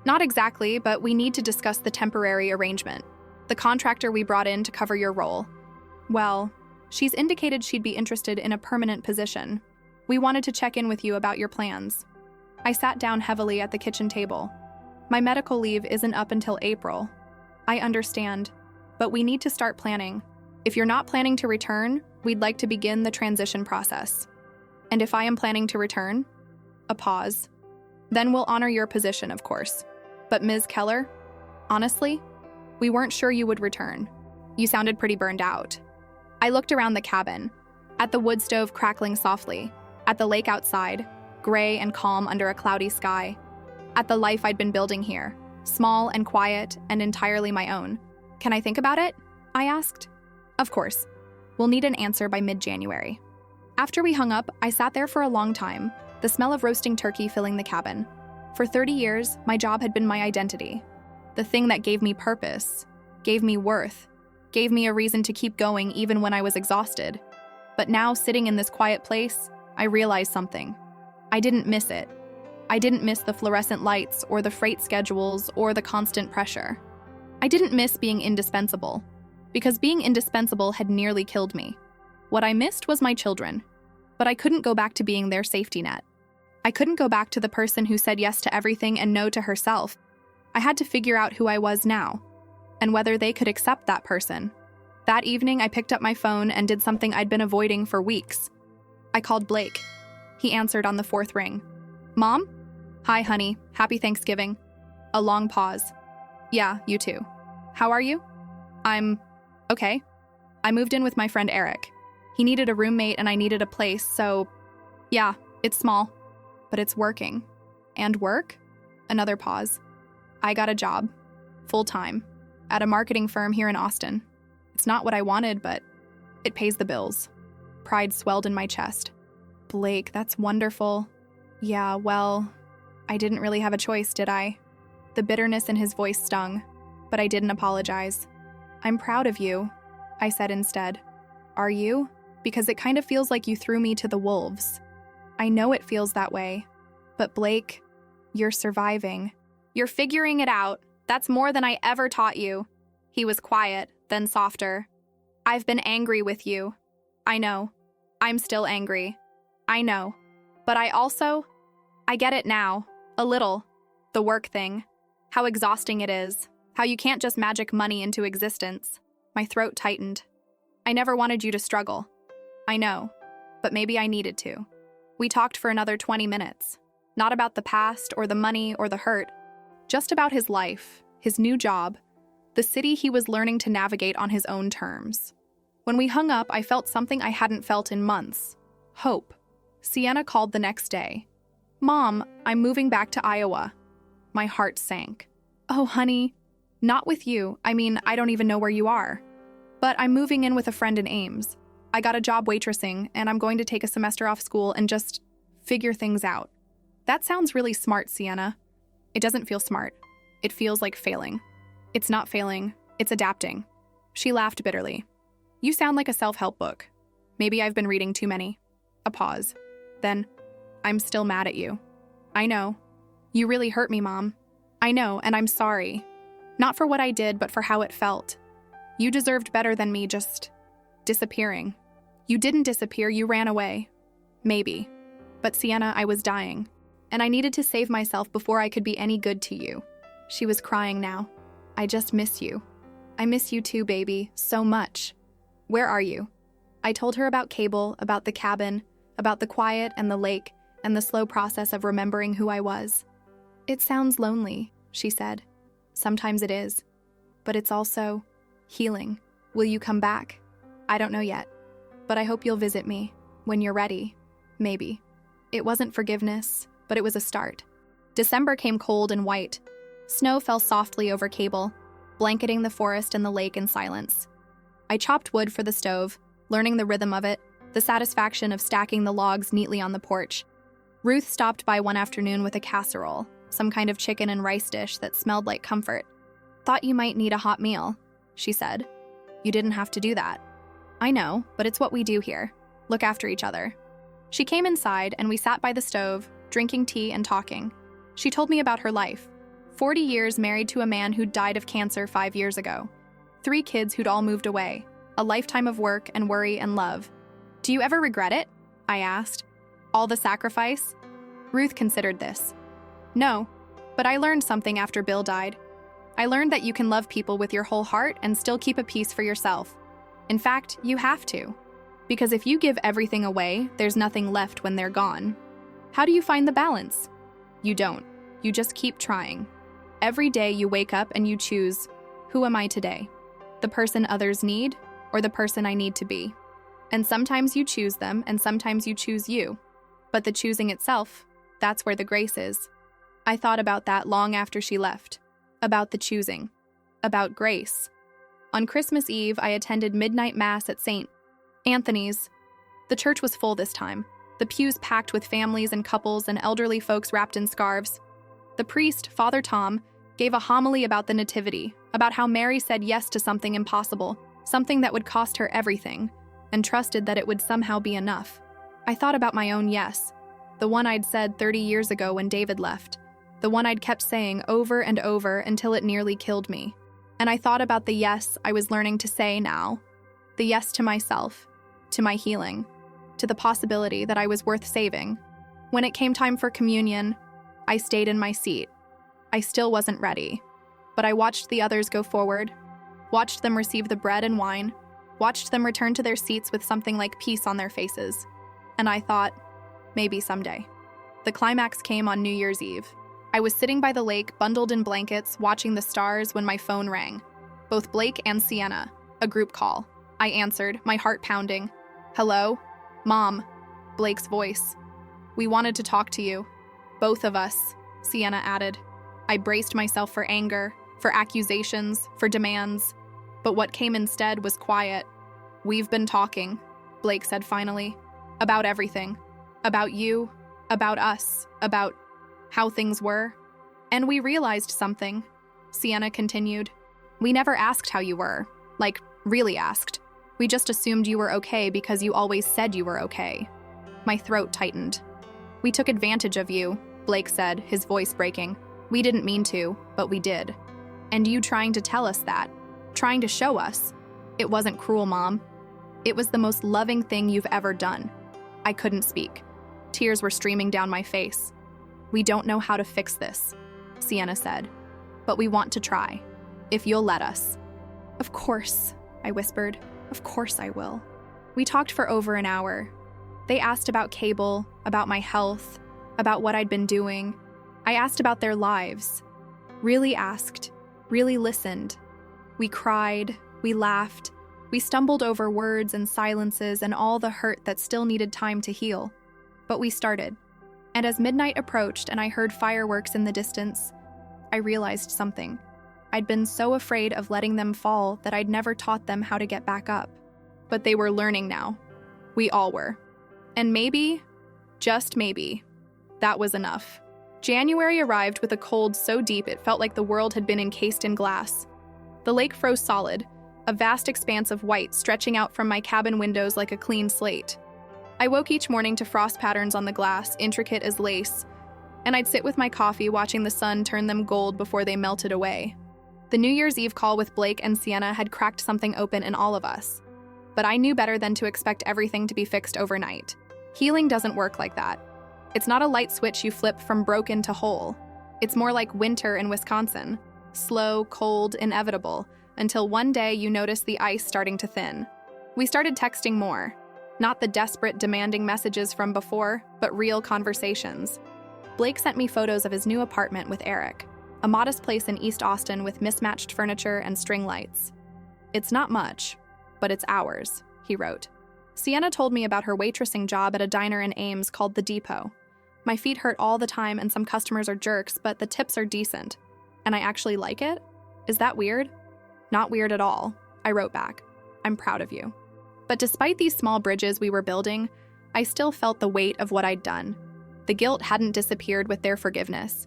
Not exactly, but we need to discuss the temporary arrangement. The contractor we brought in to cover your role. Well, she's indicated she'd be interested in a permanent position. We wanted to check in with you about your plans. I sat down heavily at the kitchen table. My medical leave isn't up until April. I understand, but we need to start planning. If you're not planning to return, we'd like to begin the transition process. And if I am planning to return? A pause. Then we'll honor your position, of course. But Ms. Keller, honestly, we weren't sure you would return. You sounded pretty burned out. I looked around the cabin, at the wood stove crackling softly, at the lake outside, gray and calm under a cloudy sky, at the life I'd been building here, small and quiet and entirely my own. Can I think about it? I asked. Of course. We'll need an answer by mid-January. After we hung up, I sat there for a long time, the smell of roasting turkey filling the cabin. For 30 years, my job had been my identity. The thing that gave me purpose, gave me worth, gave me a reason to keep going even when I was exhausted. But now, sitting in this quiet place, I realized something. I didn't miss it. I didn't miss the fluorescent lights or the freight schedules or the constant pressure. I didn't miss being indispensable, because being indispensable had nearly killed me. What I missed was my children, but I couldn't go back to being their safety net. I couldn't go back to the person who said yes to everything and no to herself. I had to figure out who I was now, and whether they could accept that person. That evening, I picked up my phone and did something I'd been avoiding for weeks. I called Blake. He answered on the fourth ring. Mom? Hi, honey. Happy Thanksgiving. A long pause. Yeah, you too. How are you? I'm okay. I moved in with my friend Eric. He needed a roommate and I needed a place, so yeah, it's small, but it's working. And work? Another pause. I got a job, full-time, at a marketing firm here in Austin. It's not what I wanted, but it pays the bills. Pride swelled in my chest. Blake, that's wonderful. Yeah, well, I didn't really have a choice, did I? The bitterness in his voice stung, but I didn't apologize. I'm proud of you, I said instead. Are you? Because it kind of feels like you threw me to the wolves. I know it feels that way. But Blake, you're surviving. You're figuring it out. That's more than I ever taught you. He was quiet, then softer. I've been angry with you. I know. I'm still angry. I know. But I get it now. A little. The work thing. How exhausting it is. How you can't just magic money into existence. My throat tightened. I never wanted you to struggle. I know. But maybe I needed to. We talked for another 20 minutes. Not about the past or the money or the hurt. Just about his life, his new job, the city he was learning to navigate on his own terms. When we hung up, I felt something I hadn't felt in months. Hope. Sienna called the next day. Mom, I'm moving back to Iowa. My heart sank. Oh, honey. Not with you. I mean, I don't even know where you are. But I'm moving in with a friend in Ames. I got a job waitressing, and I'm going to take a semester off school and just figure things out. That sounds really smart, Sienna. It doesn't feel smart. It feels like failing. It's not failing. It's adapting. She laughed bitterly. You sound like a self-help book. Maybe I've been reading too many. A pause. Then, I'm still mad at you. I know. You really hurt me, Mom. I know, and I'm sorry. Not for what I did, but for how it felt. You deserved better than me just disappearing. You didn't disappear, you ran away. Maybe. But Sienna, I was dying. And I needed to save myself before I could be any good to you. She was crying now. I just miss you. I miss you too, baby, so much. Where are you? I told her about Cable, about the cabin, about the quiet and the lake, and the slow process of remembering who I was. It sounds lonely, she said. Sometimes it is. But it's also healing. Will you come back? I don't know yet. But I hope you'll visit me when you're ready. Maybe. It wasn't forgiveness, but it was a start. December came cold and white. Snow fell softly over Cable, blanketing the forest and the lake in silence. I chopped wood for the stove, learning the rhythm of it, the satisfaction of stacking the logs neatly on the porch. Ruth stopped by one afternoon with a casserole, some kind of chicken and rice dish that smelled like comfort. "Thought you might need a hot meal," she said. "You didn't have to do that." "I know, but it's what we do here. Look after each other." She came inside and we sat by the stove, drinking tea and talking. She told me about her life. 40 years married to a man who'd died of cancer 5 years ago. 3 kids who'd all moved away. A lifetime of work and worry and love. "Do you ever regret it?" I asked. "All the sacrifice?" Ruth considered this. "No, but I learned something after Bill died. I learned that you can love people with your whole heart and still keep a piece for yourself. In fact, you have to. Because if you give everything away, there's nothing left when they're gone. How do you find the balance? You don't. You just keep trying. Every day you wake up and you choose, who am I today? The person others need, or the person I need to be? And sometimes you choose them, and sometimes you choose you. But the choosing itself, that's where the grace is." I thought about that long after she left. About the choosing. About grace. On Christmas Eve, I attended midnight mass at St. Anthony's. The church was full this time, the pews packed with families and couples and elderly folks wrapped in scarves. The priest, Father Tom, gave a homily about the Nativity, about how Mary said yes to something impossible, something that would cost her everything, and trusted that it would somehow be enough. I thought about my own yes, the one I'd said 30 years ago when David left, the one I'd kept saying over and over until it nearly killed me. And I thought about the yes I was learning to say now, the yes to myself, to my healing, to the possibility that I was worth saving. When it came time for communion, I stayed in my seat. I still wasn't ready, but I watched the others go forward, watched them receive the bread and wine, watched them return to their seats with something like peace on their faces. And I thought, maybe someday. The climax came on New Year's Eve. I was sitting by the lake, bundled in blankets, watching the stars when my phone rang. Both Blake and Sienna, a group call. I answered, my heart pounding. "Hello? Mom." Blake's voice. "We wanted to talk to you. Both of us," Sienna added. I braced myself for anger, for accusations, for demands. But what came instead was quiet. "We've been talking," Blake said finally. "About everything. About you, about us, about how things were. And we realized something," Sienna continued. "We never asked how you were. Like, really asked. We just assumed you were okay because you always said you were okay." My throat tightened. "We took advantage of you," Blake said, his voice breaking. "We didn't mean to, but we did. And you trying to tell us that, trying to show us. It wasn't cruel, Mom. It was the most loving thing you've ever done." I couldn't speak. Tears were streaming down my face. "We don't know how to fix this," Sienna said, "but we want to try, if you'll let us." "Of course," I whispered. "Of course I will." We talked for over an hour. They asked about Cable, about my health, about what I'd been doing. I asked about their lives. Really asked, really listened. We cried, we laughed, we stumbled over words and silences and all the hurt that still needed time to heal. But we started. And as midnight approached and I heard fireworks in the distance, I realized something. I'd been so afraid of letting them fall that I'd never taught them how to get back up. But they were learning now. We all were. And maybe, just maybe, that was enough. January arrived with a cold so deep it felt like the world had been encased in glass. The lake froze solid, a vast expanse of white stretching out from my cabin windows like a clean slate. I woke each morning to frost patterns on the glass, intricate as lace, and I'd sit with my coffee watching the sun turn them gold before they melted away. The New Year's Eve call with Blake and Sienna had cracked something open in all of us. But I knew better than to expect everything to be fixed overnight. Healing doesn't work like that. It's not a light switch you flip from broken to whole. It's more like winter in Wisconsin. Slow, cold, inevitable, until one day you notice the ice starting to thin. We started texting more. Not the desperate, demanding messages from before, but real conversations. Blake sent me photos of his new apartment with Eric, a modest place in East Austin with mismatched furniture and string lights. "It's not much, but it's ours," he wrote. Sienna told me about her waitressing job at a diner in Ames called The Depot. "My feet hurt all the time and some customers are jerks, but the tips are decent. and I actually like it? Is that weird? Not weird at all, I wrote back. I'm proud of you. But despite these small bridges we were building, I still felt the weight of what I'd done. The guilt hadn't disappeared with their forgiveness.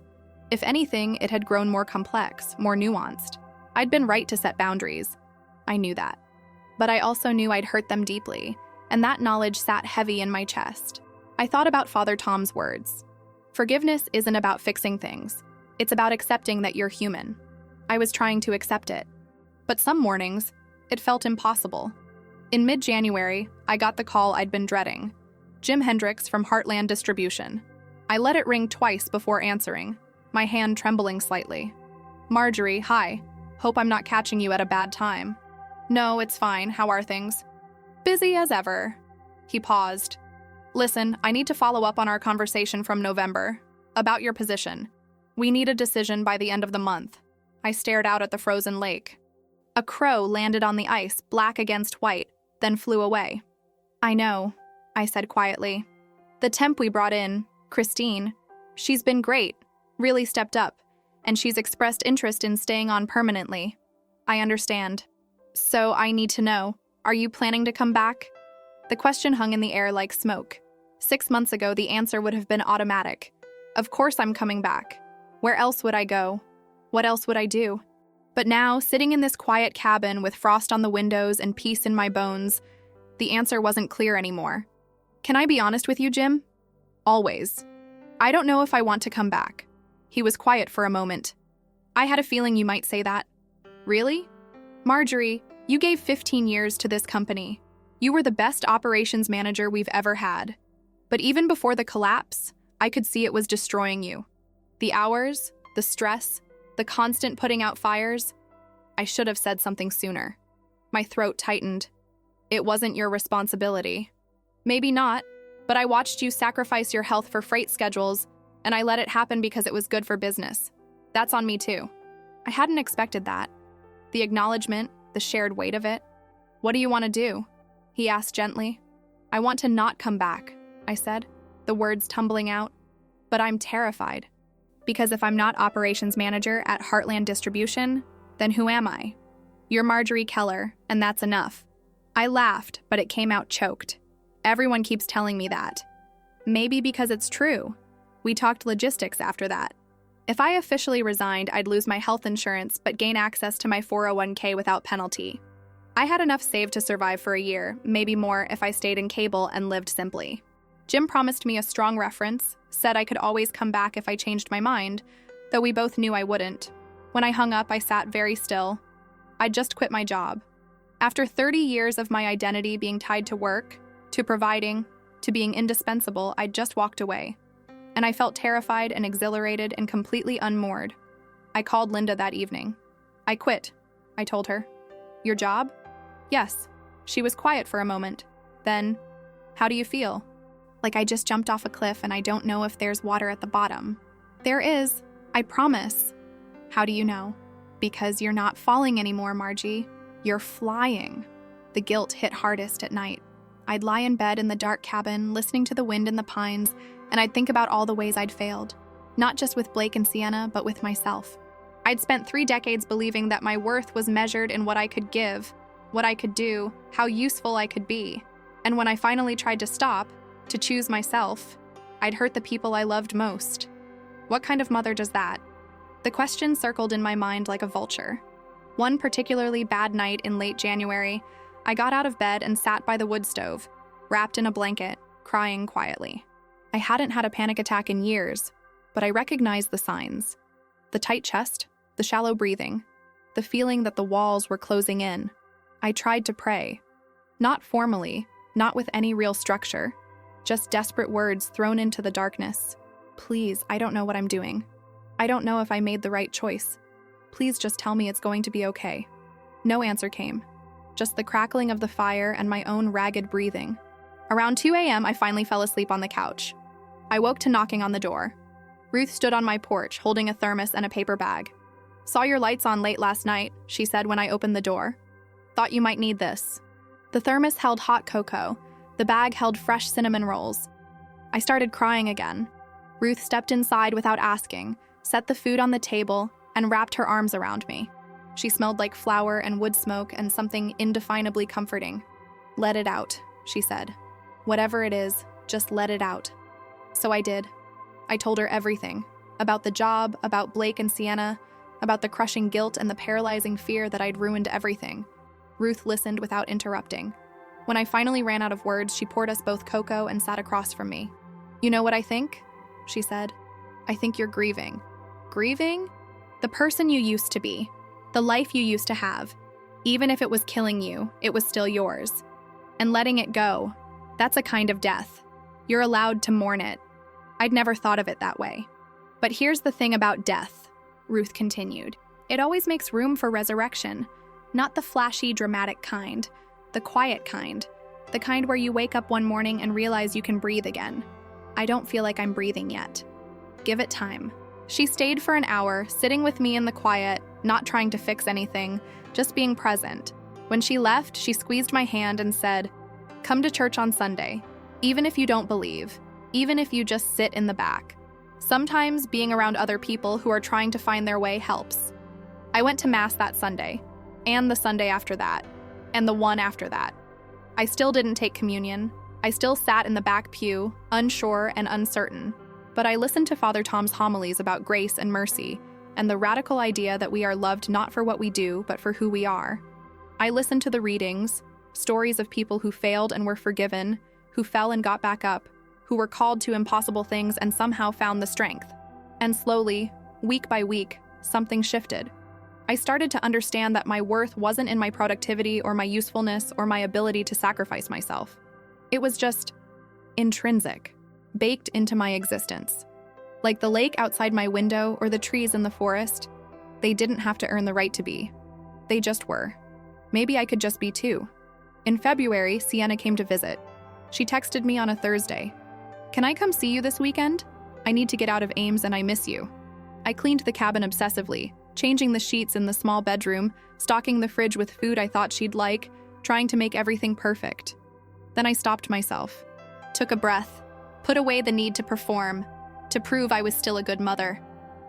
If anything, it had grown more complex, more nuanced. I'd been right to set boundaries. I knew that. But I also knew I'd hurt them deeply, and that knowledge sat heavy in my chest. I thought about Father Tom's words. Forgiveness isn't about fixing things. It's about accepting that you're human. I was trying to accept it. But some mornings, it felt impossible. In mid-January, I got the call I'd been dreading. Jim Hendricks from Heartland Distribution. I let it ring twice before answering, my hand trembling slightly. Marjorie, hi. Hope I'm not catching you at a bad time. No, it's fine. How are things? Busy as ever. He paused. Listen, I need to follow up on our conversation from November. About your position. We need a decision by the end of the month. I stared out at the frozen lake. A crow landed on the ice, black against white, then flew away. I know, I said quietly. The temp we brought in, Christine, she's been great, really stepped up, and she's expressed interest in staying on permanently. I understand. So I need to know, are you planning to come back? The question hung in the air like smoke. 6 months ago, the answer would have been automatic. Of course I'm coming back. Where else would I go? What else would I do? But now, sitting in this quiet cabin with frost on the windows and peace in my bones, the answer wasn't clear anymore. Can I be honest with you, Jim? Always. I don't know if I want to come back. He was quiet for a moment. I had a feeling you might say that. Really? Marjorie, you gave 15 years to this company. You were the best operations manager we've ever had. But even before the collapse, I could see it was destroying you. The hours, the stress, the constant putting out fires. I should have said something sooner. My throat tightened. It wasn't your responsibility. Maybe not, but I watched you sacrifice your health for freight schedules, and I let it happen because it was good for business. That's on me too. I hadn't expected that. The acknowledgement, the shared weight of it. What do you want to do? He asked gently. I want to not come back, I said, the words tumbling out. But I'm terrified. Because if I'm not operations manager at Heartland Distribution, then who am I? You're Marjorie Keller, and that's enough. I laughed, but it came out choked. Everyone keeps telling me that. Maybe because it's true. We talked logistics after that. If I officially resigned, I'd lose my health insurance but gain access to my 401k without penalty. I had enough saved to survive for a year, maybe more if I stayed in cable and lived simply. Jim promised me a strong reference, said I could always come back if I changed my mind, though we both knew I wouldn't. When I hung up, I sat very still. I'd just quit my job. After 30 years of my identity being tied to work, to providing, to being indispensable, I'd just walked away. And I felt terrified and exhilarated and completely unmoored. I called Linda that evening. I quit, I told her. Your job? Yes. She was quiet for a moment. Then, how do you feel? Like I just jumped off a cliff and I don't know if there's water at the bottom. There is, I promise. How do you know? Because you're not falling anymore, Margie. You're flying. The guilt hit hardest at night. I'd lie in bed in the dark cabin, listening to the wind in the pines, and I'd think about all the ways I'd failed. Not just with Blake and Sienna, but with myself. I'd spent 3 decades believing that my worth was measured in what I could give, what I could do, how useful I could be. And when I finally tried to stop, to choose myself, I'd hurt the people I loved most. What kind of mother does that? The question circled in my mind like a vulture. One particularly bad night in late January, I got out of bed and sat by the wood stove, wrapped in a blanket, crying quietly. I hadn't had a panic attack in years, but I recognized the signs. The tight chest, the shallow breathing, the feeling that the walls were closing in. I tried to pray. Not formally, not with any real structure, just desperate words thrown into the darkness. Please, I don't know what I'm doing. I don't know if I made the right choice. Please just tell me it's going to be okay. No answer came. Just the crackling of the fire and my own ragged breathing. Around 2 a.m., I finally fell asleep on the couch. I woke to knocking on the door. Ruth stood on my porch, holding a thermos and a paper bag. Saw your lights on late last night, she said when I opened the door. Thought you might need this. The thermos held hot cocoa. The bag held fresh cinnamon rolls. I started crying again. Ruth stepped inside without asking, set the food on the table, and wrapped her arms around me. She smelled like flower and wood smoke and something indefinably comforting. "Let it out," she said. "Whatever it is, just let it out." So I did. I told her everything. About the job, about Blake and Sienna, about the crushing guilt and the paralyzing fear that I'd ruined everything. Ruth listened without interrupting. When I finally ran out of words, she poured us both cocoa and sat across from me. "You know what I think?" she said. "I think you're grieving." "Grieving?" "The person you used to be. The life you used to have. Even if it was killing you, it was still yours. And letting it go, that's a kind of death. You're allowed to mourn it." I'd never thought of it that way. "But here's the thing about death," Ruth continued. "It always makes room for resurrection. Not the flashy, dramatic kind. The quiet kind. The kind where you wake up one morning and realize you can breathe again. I don't feel like I'm breathing yet. Give it time." She stayed for an hour, sitting with me in the quiet, not trying to fix anything, just being present. When she left, she squeezed my hand and said, "Come to church on Sunday, even if you don't believe, even if you just sit in the back. Sometimes being around other people who are trying to find their way helps." I went to Mass that Sunday, and the Sunday after that, and the one after that. I still didn't take communion. I still sat in the back pew, unsure and uncertain. But I listened to Father Tom's homilies about grace and mercy, and the radical idea that we are loved not for what we do, but for who we are. I listened to the readings, stories of people who failed and were forgiven, who fell and got back up, who were called to impossible things and somehow found the strength. And slowly, week by week, something shifted. I started to understand that my worth wasn't in my productivity or my usefulness or my ability to sacrifice myself. It was just intrinsic, baked into my existence. Like the lake outside my window or the trees in the forest, they didn't have to earn the right to be. They just were. Maybe I could just be too. In February, Sienna came to visit. She texted me on a Thursday. "Can I come see you this weekend? I need to get out of Ames and I miss you." I cleaned the cabin obsessively, changing the sheets in the small bedroom, stocking the fridge with food I thought she'd like, trying to make everything perfect. Then I stopped myself, took a breath, put away the need to perform, to prove I was still a good mother.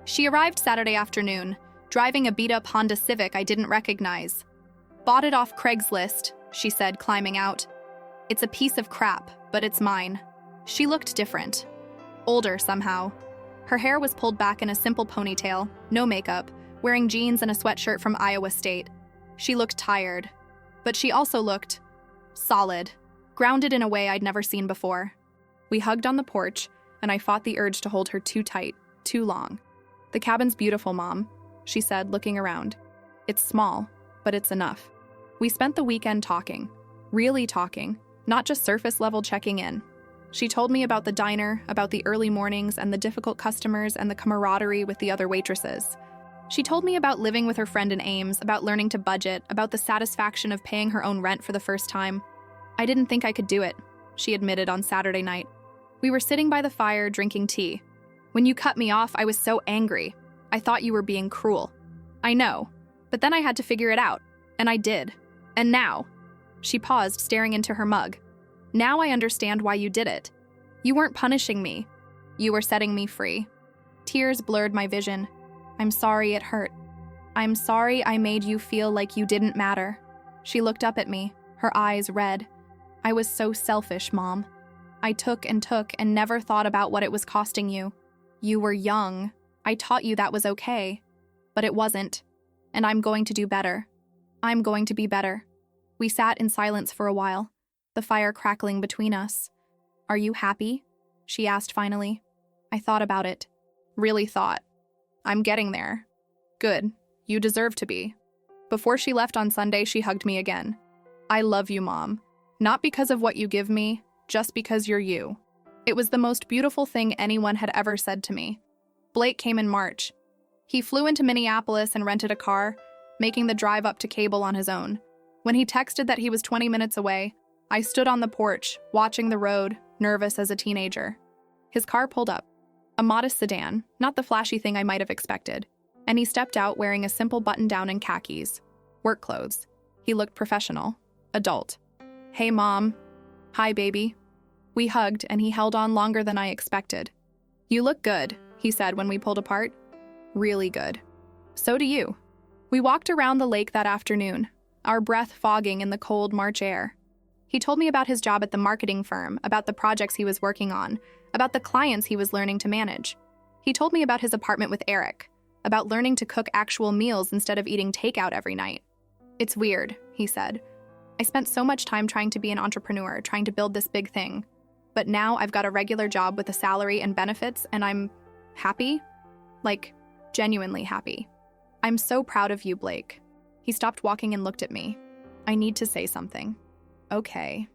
She arrived Saturday afternoon, driving a beat-up Honda Civic I didn't recognize. "Bought it off Craigslist," she said, climbing out. "It's a piece of crap, but it's mine." She looked different. Older, somehow. Her hair was pulled back in a simple ponytail, no makeup, wearing jeans and a sweatshirt from Iowa State. She looked tired. But she also looked solid, grounded in a way I'd never seen before. We hugged on the porch, and I fought the urge to hold her too tight, too long. "The cabin's beautiful, Mom," she said, looking around. "It's small, but it's enough." We spent the weekend talking, really talking, not just surface-level checking in. She told me about the diner, about the early mornings and the difficult customers and the camaraderie with the other waitresses. She told me about living with her friend in Ames, about learning to budget, about the satisfaction of paying her own rent for the first time. "I didn't think I could do it," she admitted on Saturday night. We were sitting by the fire drinking tea. "When you cut me off, I was so angry. I thought you were being cruel." "I know, but then I had to figure it out, and I did. And now," she paused, staring into her mug, "now I understand why you did it. You weren't punishing me. You were setting me free." Tears blurred my vision. "I'm sorry it hurt. I'm sorry I made you feel like you didn't matter." She looked up at me, her eyes red. "I was so selfish, Mom. I took and never thought about what it was costing you. You were young. I taught you that was okay. But it wasn't. And I'm going to do better. I'm going to be better." We sat in silence for a while, the fire crackling between us. "Are you happy?" she asked finally. I thought about it. Really thought. "I'm getting there." "Good. You deserve to be." Before she left on Sunday, she hugged me again. "I love you, Mom. Not because of what you give me, just because you're you." It was the most beautiful thing anyone had ever said to me. Blake came in March. He flew into Minneapolis and rented a car, making the drive up to Cable on his own. When he texted that he was 20 minutes away, I stood on the porch, watching the road, nervous as a teenager. His car pulled up. A modest sedan, not the flashy thing I might have expected, and he stepped out wearing a simple button-down and khakis. Work clothes. He looked professional. Adult. "Hey, Mom." "Hi, baby." We hugged, and he held on longer than I expected. "You look good," he said when we pulled apart. "Really good." So do you. We walked around the lake that afternoon, our breath fogging in the cold March air. He told me about his job at the marketing firm, about the projects he was working on, about the clients he was learning to manage. He told me about his apartment with Eric, about learning to cook actual meals instead of eating takeout every night. "It's weird," he said. "I spent so much time trying to be an entrepreneur, trying to build this big thing. But now I've got a regular job with a salary and benefits, and I'm happy. Like, genuinely happy. I'm so proud of you, Blake." He stopped walking and looked at me. "I need to say something." "Okay.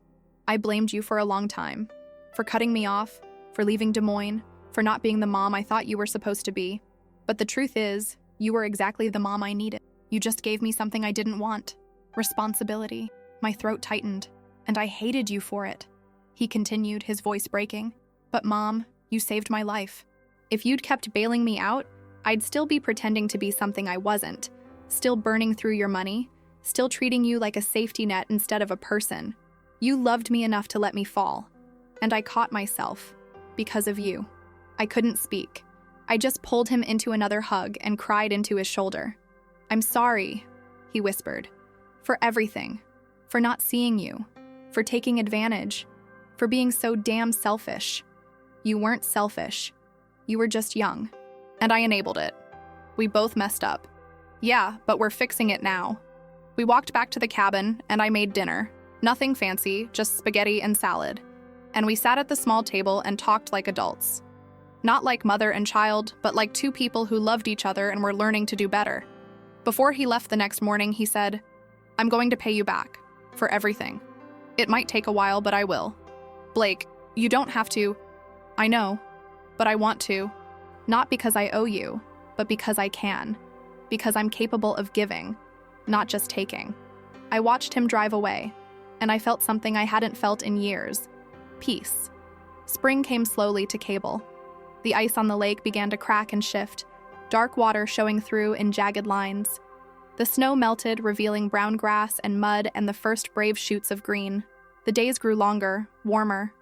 I blamed you for a long time. For cutting me off, for leaving Des Moines, for not being the mom I thought you were supposed to be. But the truth is, you were exactly the mom I needed. You just gave me something I didn't want. Responsibility." My throat tightened, and I hated you for it. He continued, his voice breaking. "But Mom, you saved my life. If you'd kept bailing me out, I'd still be pretending to be something I wasn't, still burning through your money, still treating you like a safety net instead of a person. You loved me enough to let me fall. And I caught myself. Because of you." I couldn't speak. I just pulled him into another hug and cried into his shoulder. "I'm sorry," he whispered, "for everything. For not seeing you. For taking advantage. For being so damn selfish. You weren't selfish. You were just young. And I enabled it. We both messed up. Yeah, but we're fixing it now." We walked back to the cabin, and I made dinner. Nothing fancy, just spaghetti and salad. And we sat at the small table and talked like adults. Not like mother and child, but like two people who loved each other and were learning to do better. Before he left the next morning, he said, "I'm going to pay you back. For everything. It might take a while, but I will. Blake, you don't have to. I know. But I want to. Not because I owe you, but because I can. Because I'm capable of giving, not just taking." I watched him drive away, and I felt something I hadn't felt in years. Peace. Spring came slowly to Cable. The ice on the lake began to crack and shift, dark water showing through in jagged lines. The snow melted, revealing brown grass and mud and the first brave shoots of green. The days grew longer, warmer.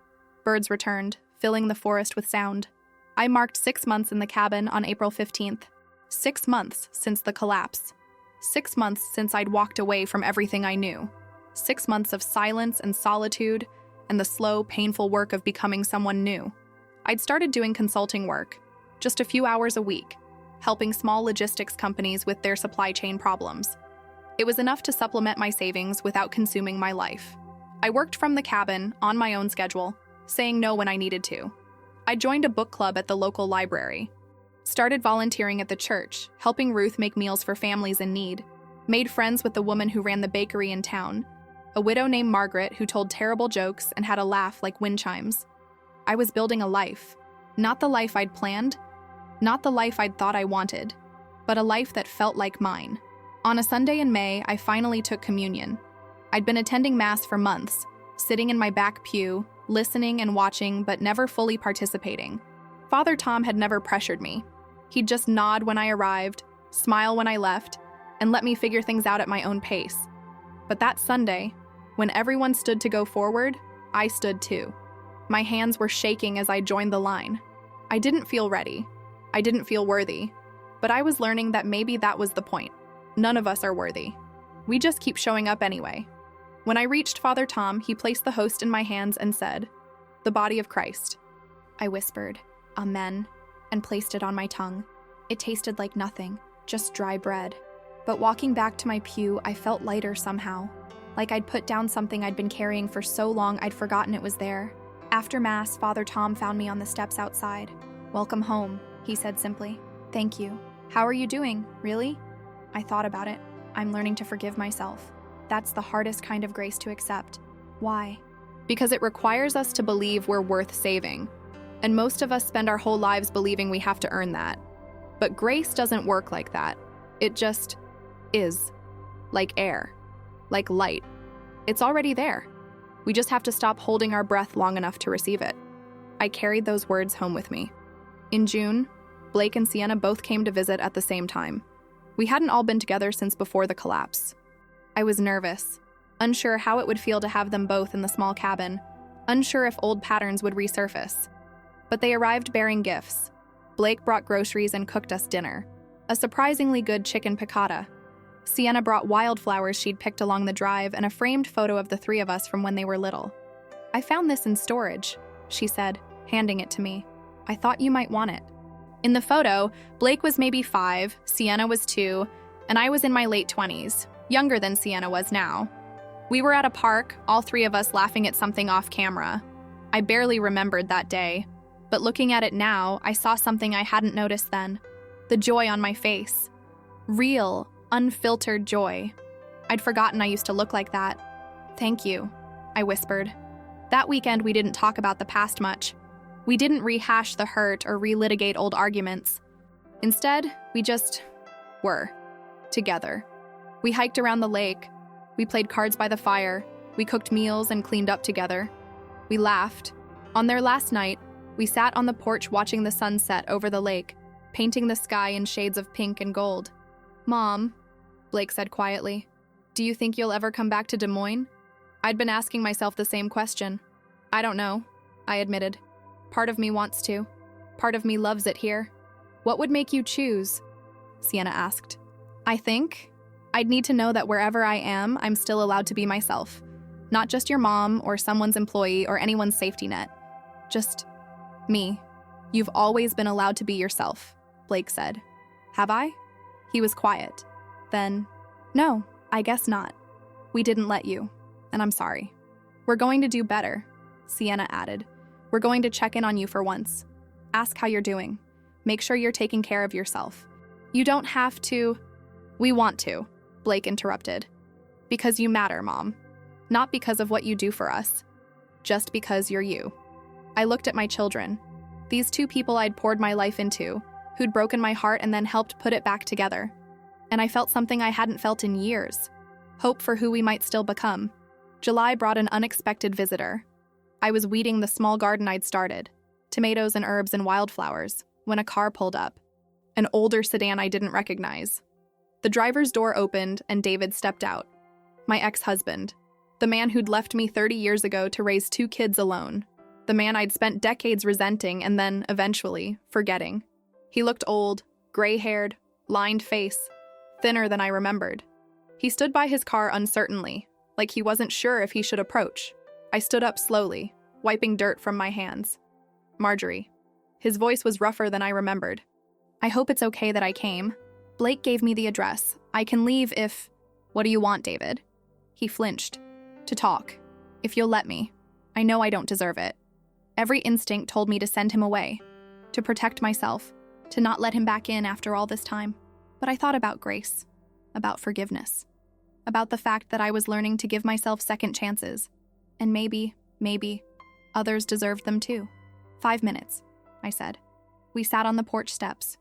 Birds returned, filling the forest with sound. I marked 6 months in the cabin on April 15th. 6 months since the collapse. 6 months since I'd walked away from everything I knew. 6 months of silence and solitude, and the slow, painful work of becoming someone new. I'd started doing consulting work, just a few hours a week, helping small logistics companies with their supply chain problems. It was enough to supplement my savings without consuming my life. I worked from the cabin, on my own schedule, saying no when I needed to. I joined a book club at the local library, started volunteering at the church, helping Ruth make meals for families in need, made friends with the woman who ran the bakery in town, a widow named Margaret who told terrible jokes and had a laugh like wind chimes. I was building a life, not the life I'd planned, not the life I'd thought I wanted, but a life that felt like mine. On a Sunday in May, I finally took communion. I'd been attending Mass for months, sitting in my back pew, listening and watching, but never fully participating. Father Tom had never pressured me. He'd just nod when I arrived, smile when I left, and let me figure things out at my own pace. But that Sunday, when everyone stood to go forward, I stood too. My hands were shaking as I joined the line. I didn't feel ready. I didn't feel worthy. But I was learning that maybe that was the point. None of us are worthy. We just keep showing up anyway. When I reached Father Tom, he placed the host in my hands and said, "The body of Christ." I whispered, "Amen," and placed it on my tongue. It tasted like nothing, just dry bread. But walking back to my pew, I felt lighter somehow, like I'd put down something I'd been carrying for so long I'd forgotten it was there. After Mass, Father Tom found me on the steps outside. "Welcome home," he said simply. "Thank you. How are you doing, really?" I thought about it. I'm learning to forgive myself. That's the hardest kind of grace to accept. Why? Because it requires us to believe we're worth saving. And most of us spend our whole lives believing we have to earn that. But grace doesn't work like that. It just is. Like air. Like light. It's already there. We just have to stop holding our breath long enough to receive it. I carried those words home with me. In June, Blake and Sienna both came to visit at the same time. We hadn't all been together since before the collapse. I was nervous, unsure how it would feel to have them both in the small cabin, unsure if old patterns would resurface. But they arrived bearing gifts. Blake brought groceries and cooked us dinner. A surprisingly good chicken piccata. Sienna brought wildflowers she'd picked along the drive and a framed photo of the three of us from when they were little. "I found this in storage," she said, handing it to me. "I thought you might want it." In the photo, Blake was maybe 5, Sienna was 2, and I was in my late 20s, younger than Sienna was now. We were at a park, all three of us laughing at something off camera. I barely remembered that day, but looking at it now, I saw something I hadn't noticed then. The joy on my face. Real, unfiltered joy. I'd forgotten I used to look like that. "Thank you," I whispered. That weekend, we didn't talk about the past much. We didn't rehash the hurt or relitigate old arguments. Instead, we just were together. We hiked around the lake. We played cards by the fire. We cooked meals and cleaned up together. We laughed. On their last night, we sat on the porch watching the sunset over the lake, painting the sky in shades of pink and gold. "Mom," Blake said quietly, "do you think you'll ever come back to Des Moines?" I'd been asking myself the same question. "I don't know," I admitted. "Part of me wants to. Part of me loves it here." "What would make you choose?" Sienna asked. "I think I'd need to know that wherever I am, I'm still allowed to be myself. Not just your mom or someone's employee or anyone's safety net. Just me." "You've always been allowed to be yourself," Blake said. "Have I?" He was quiet. Then, "No, I guess not. We didn't let you, and I'm sorry." "We're going to do better," Sienna added. "We're going to check in on you for once. Ask how you're doing. Make sure you're taking care of yourself. You don't have to." "We want to," Blake interrupted. "Because you matter, Mom. Not because of what you do for us. Just because you're you." I looked at my children. These two people I'd poured my life into, who'd broken my heart and then helped put it back together. And I felt something I hadn't felt in years. Hope for who we might still become. July brought an unexpected visitor. I was weeding the small garden I'd started, tomatoes and herbs and wildflowers, when a car pulled up. An older sedan I didn't recognize. The driver's door opened and David stepped out. My ex-husband. The man who'd left me 30 years ago to raise 2 kids alone. The man I'd spent decades resenting and then, eventually, forgetting. He looked old, gray-haired, lined face, thinner than I remembered. He stood by his car uncertainly, like he wasn't sure if he should approach. I stood up slowly, wiping dirt from my hands. "Marjorie." His voice was rougher than I remembered. "I hope it's okay that I came. Blake gave me the address. I can leave if—" "What do you want, David?" He flinched. "To talk. If you'll let me. I know I don't deserve it." Every instinct told me to send him away, to protect myself, to not let him back in after all this time. But I thought about grace, about forgiveness, about the fact that I was learning to give myself second chances. And maybe, others deserved them too. 5 minutes, I said. We sat on the porch steps.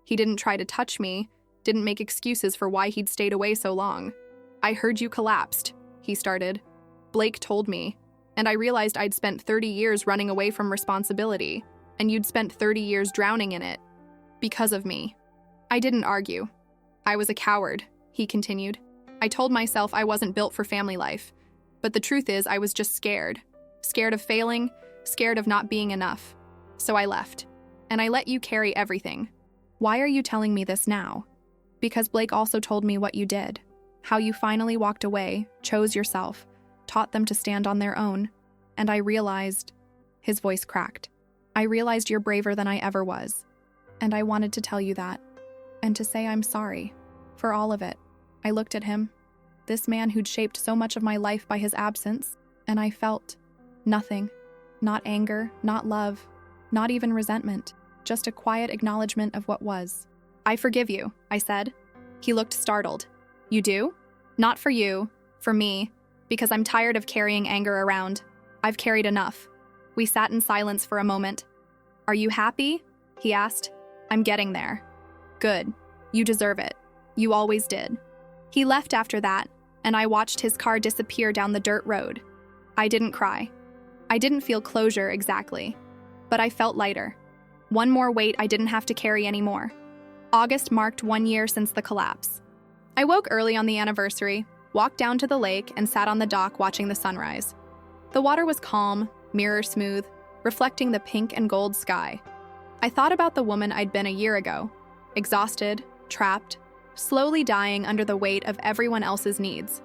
He didn't try to touch me, didn't make excuses for why he'd stayed away so long. "I heard you collapsed," he started. "Blake told me, and I realized I'd spent 30 years running away from responsibility, and you'd spent 30 years drowning in it. Because of me." I didn't argue. "I was a coward," he continued. "I told myself I wasn't built for family life. But the truth is, I was just scared. Scared of failing, scared of not being enough. So I left. And I let you carry everything. Why are you telling me this now?" "Because Blake also told me what you did. How you finally walked away, chose yourself, taught them to stand on their own. And I realized," his voice cracked, "I realized you're braver than I ever was. And I wanted to tell you that. And to say I'm sorry. For all of it." I looked at him. This man who'd shaped so much of my life by his absence, and I felt nothing. Not anger, not love, not even resentment. Just a quiet acknowledgement of what was. "I forgive you," I said. He looked startled. "You do?" "Not for you, for me, because I'm tired of carrying anger around. I've carried enough." We sat in silence for a moment. "Are you happy?" he asked. "I'm getting there." "Good. You deserve it. You always did." He left after that, and I watched his car disappear down the dirt road. I didn't cry. I didn't feel closure exactly, but I felt lighter. One more weight I didn't have to carry anymore. August marked 1 year since the collapse. I woke early on the anniversary, walked down to the lake, and sat on the dock watching the sunrise. The water was calm, mirror smooth, reflecting the pink and gold sky. I thought about the woman I'd been a year ago, exhausted, trapped, slowly dying under the weight of everyone else's needs.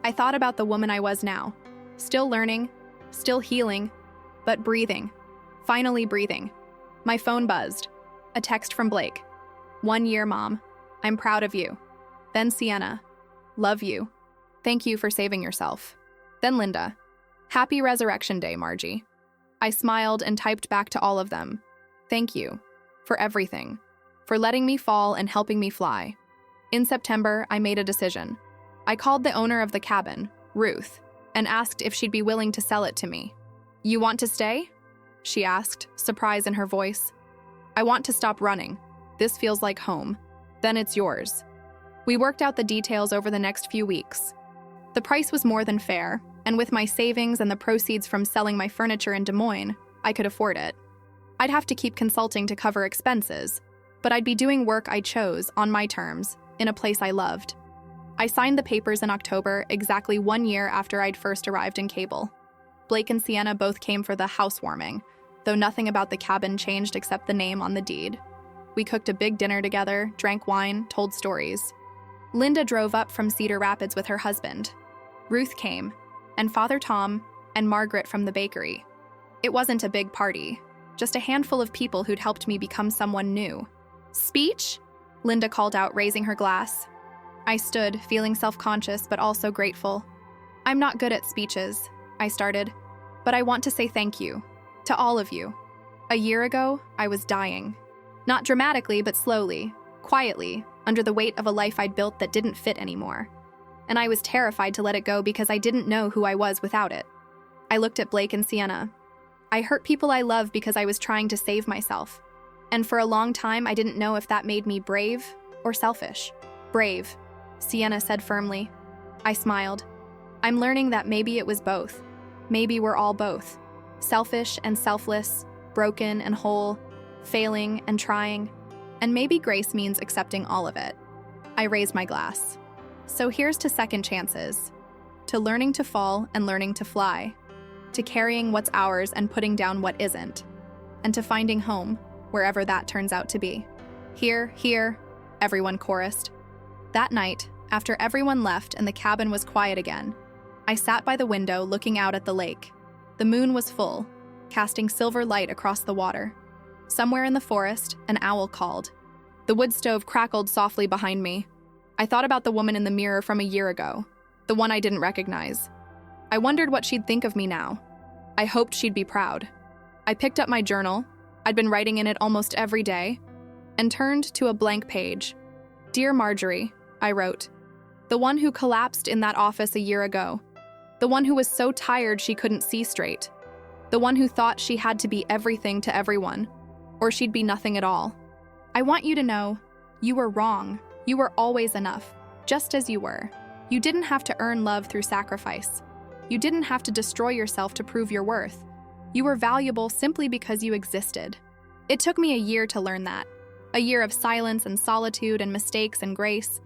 I thought about the woman I was now, still learning, still healing, but breathing, finally breathing. My phone buzzed. A text from Blake. 1 year, Mom. I'm proud of you. Then Sienna. Love you. Thank you for saving yourself. Then Linda. Happy Resurrection Day, Margie. I smiled and typed back to all of them. Thank you. For everything. For letting me fall and helping me fly. In September, I made a decision. I called the owner of the cabin, Ruth, and asked if she'd be willing to sell it to me. You want to stay? She asked, surprise in her voice. I want to stop running. This feels like home. Then it's yours. We worked out the details over the next few weeks. The price was more than fair, and with my savings and the proceeds from selling my furniture in Des Moines, I could afford it. I'd have to keep consulting to cover expenses, but I'd be doing work I chose on my terms, in a place I loved. I signed the papers in October, exactly 1 year after I'd first arrived in Cable. Blake and Sienna both came for the housewarming, though nothing about the cabin changed except the name on the deed. We cooked a big dinner together, drank wine, told stories. Linda drove up from Cedar Rapids with her husband. Ruth came, and Father Tom, and Margaret from the bakery. It wasn't a big party, just a handful of people who'd helped me become someone new. Speech? Linda called out, raising her glass. I stood, feeling self-conscious but also grateful. I'm not good at speeches, I started, but I want to say thank you. To all of you. A year ago, I was dying. Not dramatically, but slowly, quietly, under the weight of a life I'd built that didn't fit anymore. And I was terrified to let it go because I didn't know who I was without it. I looked at Blake and Sienna. I hurt people I love because I was trying to save myself. And for a long time, I didn't know if that made me brave or selfish. Brave, Sienna said firmly. I smiled. I'm learning that maybe it was both. Maybe we're all both. Selfish and selfless, broken and whole, failing and trying, and maybe grace means accepting all of it. I raised my glass. So here's to second chances, to learning to fall and learning to fly, to carrying what's ours and putting down what isn't, and to finding home, wherever that turns out to be. Here, everyone chorused. That night, after everyone left and the cabin was quiet again, I sat by the window looking out at the lake. The moon was full, casting silver light across the water. Somewhere in the forest, an owl called. The wood stove crackled softly behind me. I thought about the woman in the mirror from a year ago, the one I didn't recognize. I wondered what she'd think of me now. I hoped she'd be proud. I picked up my journal, I'd been writing in it almost every day, and turned to a blank page. Dear Marjorie, I wrote, the one who collapsed in that office a year ago. The one who was so tired she couldn't see straight. The one who thought she had to be everything to everyone, or she'd be nothing at all. I want you to know, you were wrong. You were always enough, just as you were. You didn't have to earn love through sacrifice. You didn't have to destroy yourself to prove your worth. You were valuable simply because you existed. It took me a year to learn that. A year of silence and solitude and mistakes and grace.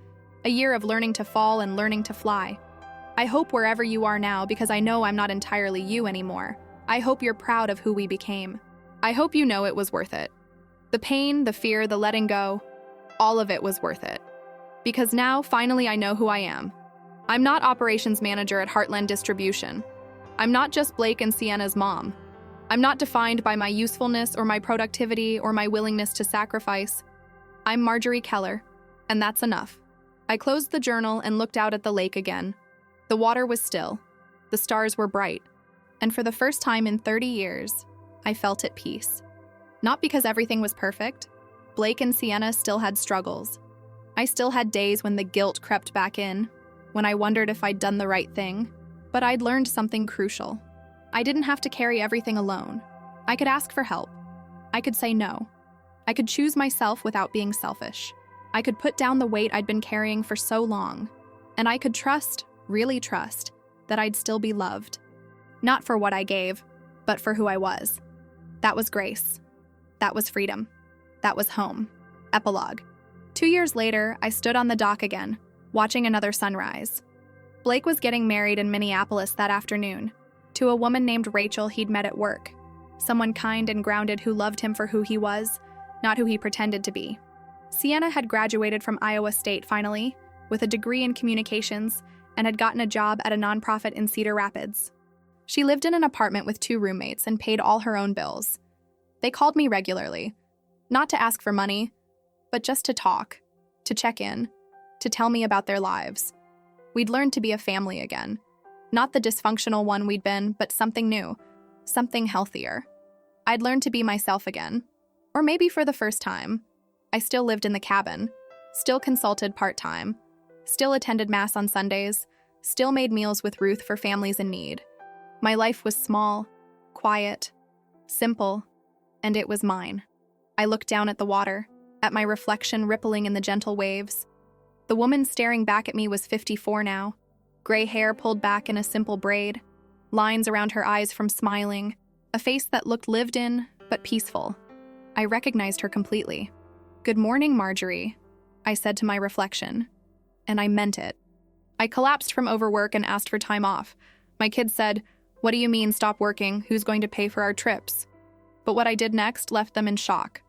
A year of learning to fall and learning to fly. I hope wherever you are now, because I know I'm not entirely you anymore, I hope you're proud of who we became. I hope you know it was worth it. The pain, the fear, the letting go, all of it was worth it. Because now, finally, I know who I am. I'm not operations manager at Heartland Distribution. I'm not just Blake and Sienna's mom. I'm not defined by my usefulness or my productivity or my willingness to sacrifice. I'm Marjorie Keller, and that's enough. I closed the journal and looked out at the lake again. The water was still. The stars were bright. And for the first time in 30 years, I felt at peace. Not because everything was perfect. Blake and Sienna still had struggles. I still had days when the guilt crept back in, when I wondered if I'd done the right thing. But I'd learned something crucial. I didn't have to carry everything alone. I could ask for help. I could say no. I could choose myself without being selfish. I could put down the weight I'd been carrying for so long. And I could trust, really trust, that I'd still be loved. Not for what I gave, but for who I was. That was grace. That was freedom. That was home. Epilogue. 2 years later, I stood on the dock again, watching another sunrise. Blake was getting married in Minneapolis that afternoon, to a woman named Rachel he'd met at work. Someone kind and grounded who loved him for who he was, not who he pretended to be. Sienna had graduated from Iowa State finally, with a degree in communications, and had gotten a job at a nonprofit in Cedar Rapids. She lived in an apartment with 2 roommates and paid all her own bills. They called me regularly, not to ask for money, but just to talk, to check in, to tell me about their lives. We'd learned to be a family again. Not the dysfunctional one we'd been, but something new, something healthier. I'd learned to be myself again. Or maybe for the first time. I still lived in the cabin, still consulted part-time, still attended Mass on Sundays, still made meals with Ruth for families in need. My life was small, quiet, simple, and it was mine. I looked down at the water, at my reflection rippling in the gentle waves. The woman staring back at me was 54 now, gray hair pulled back in a simple braid, lines around her eyes from smiling, a face that looked lived in, but peaceful. I recognized her completely. "Good morning, Marjorie," I said to my reflection, and I meant it. I collapsed from overwork and asked for time off. My kids said, "What do you mean, stop working? Who's going to pay for our trips?" But what I did next left them in shock.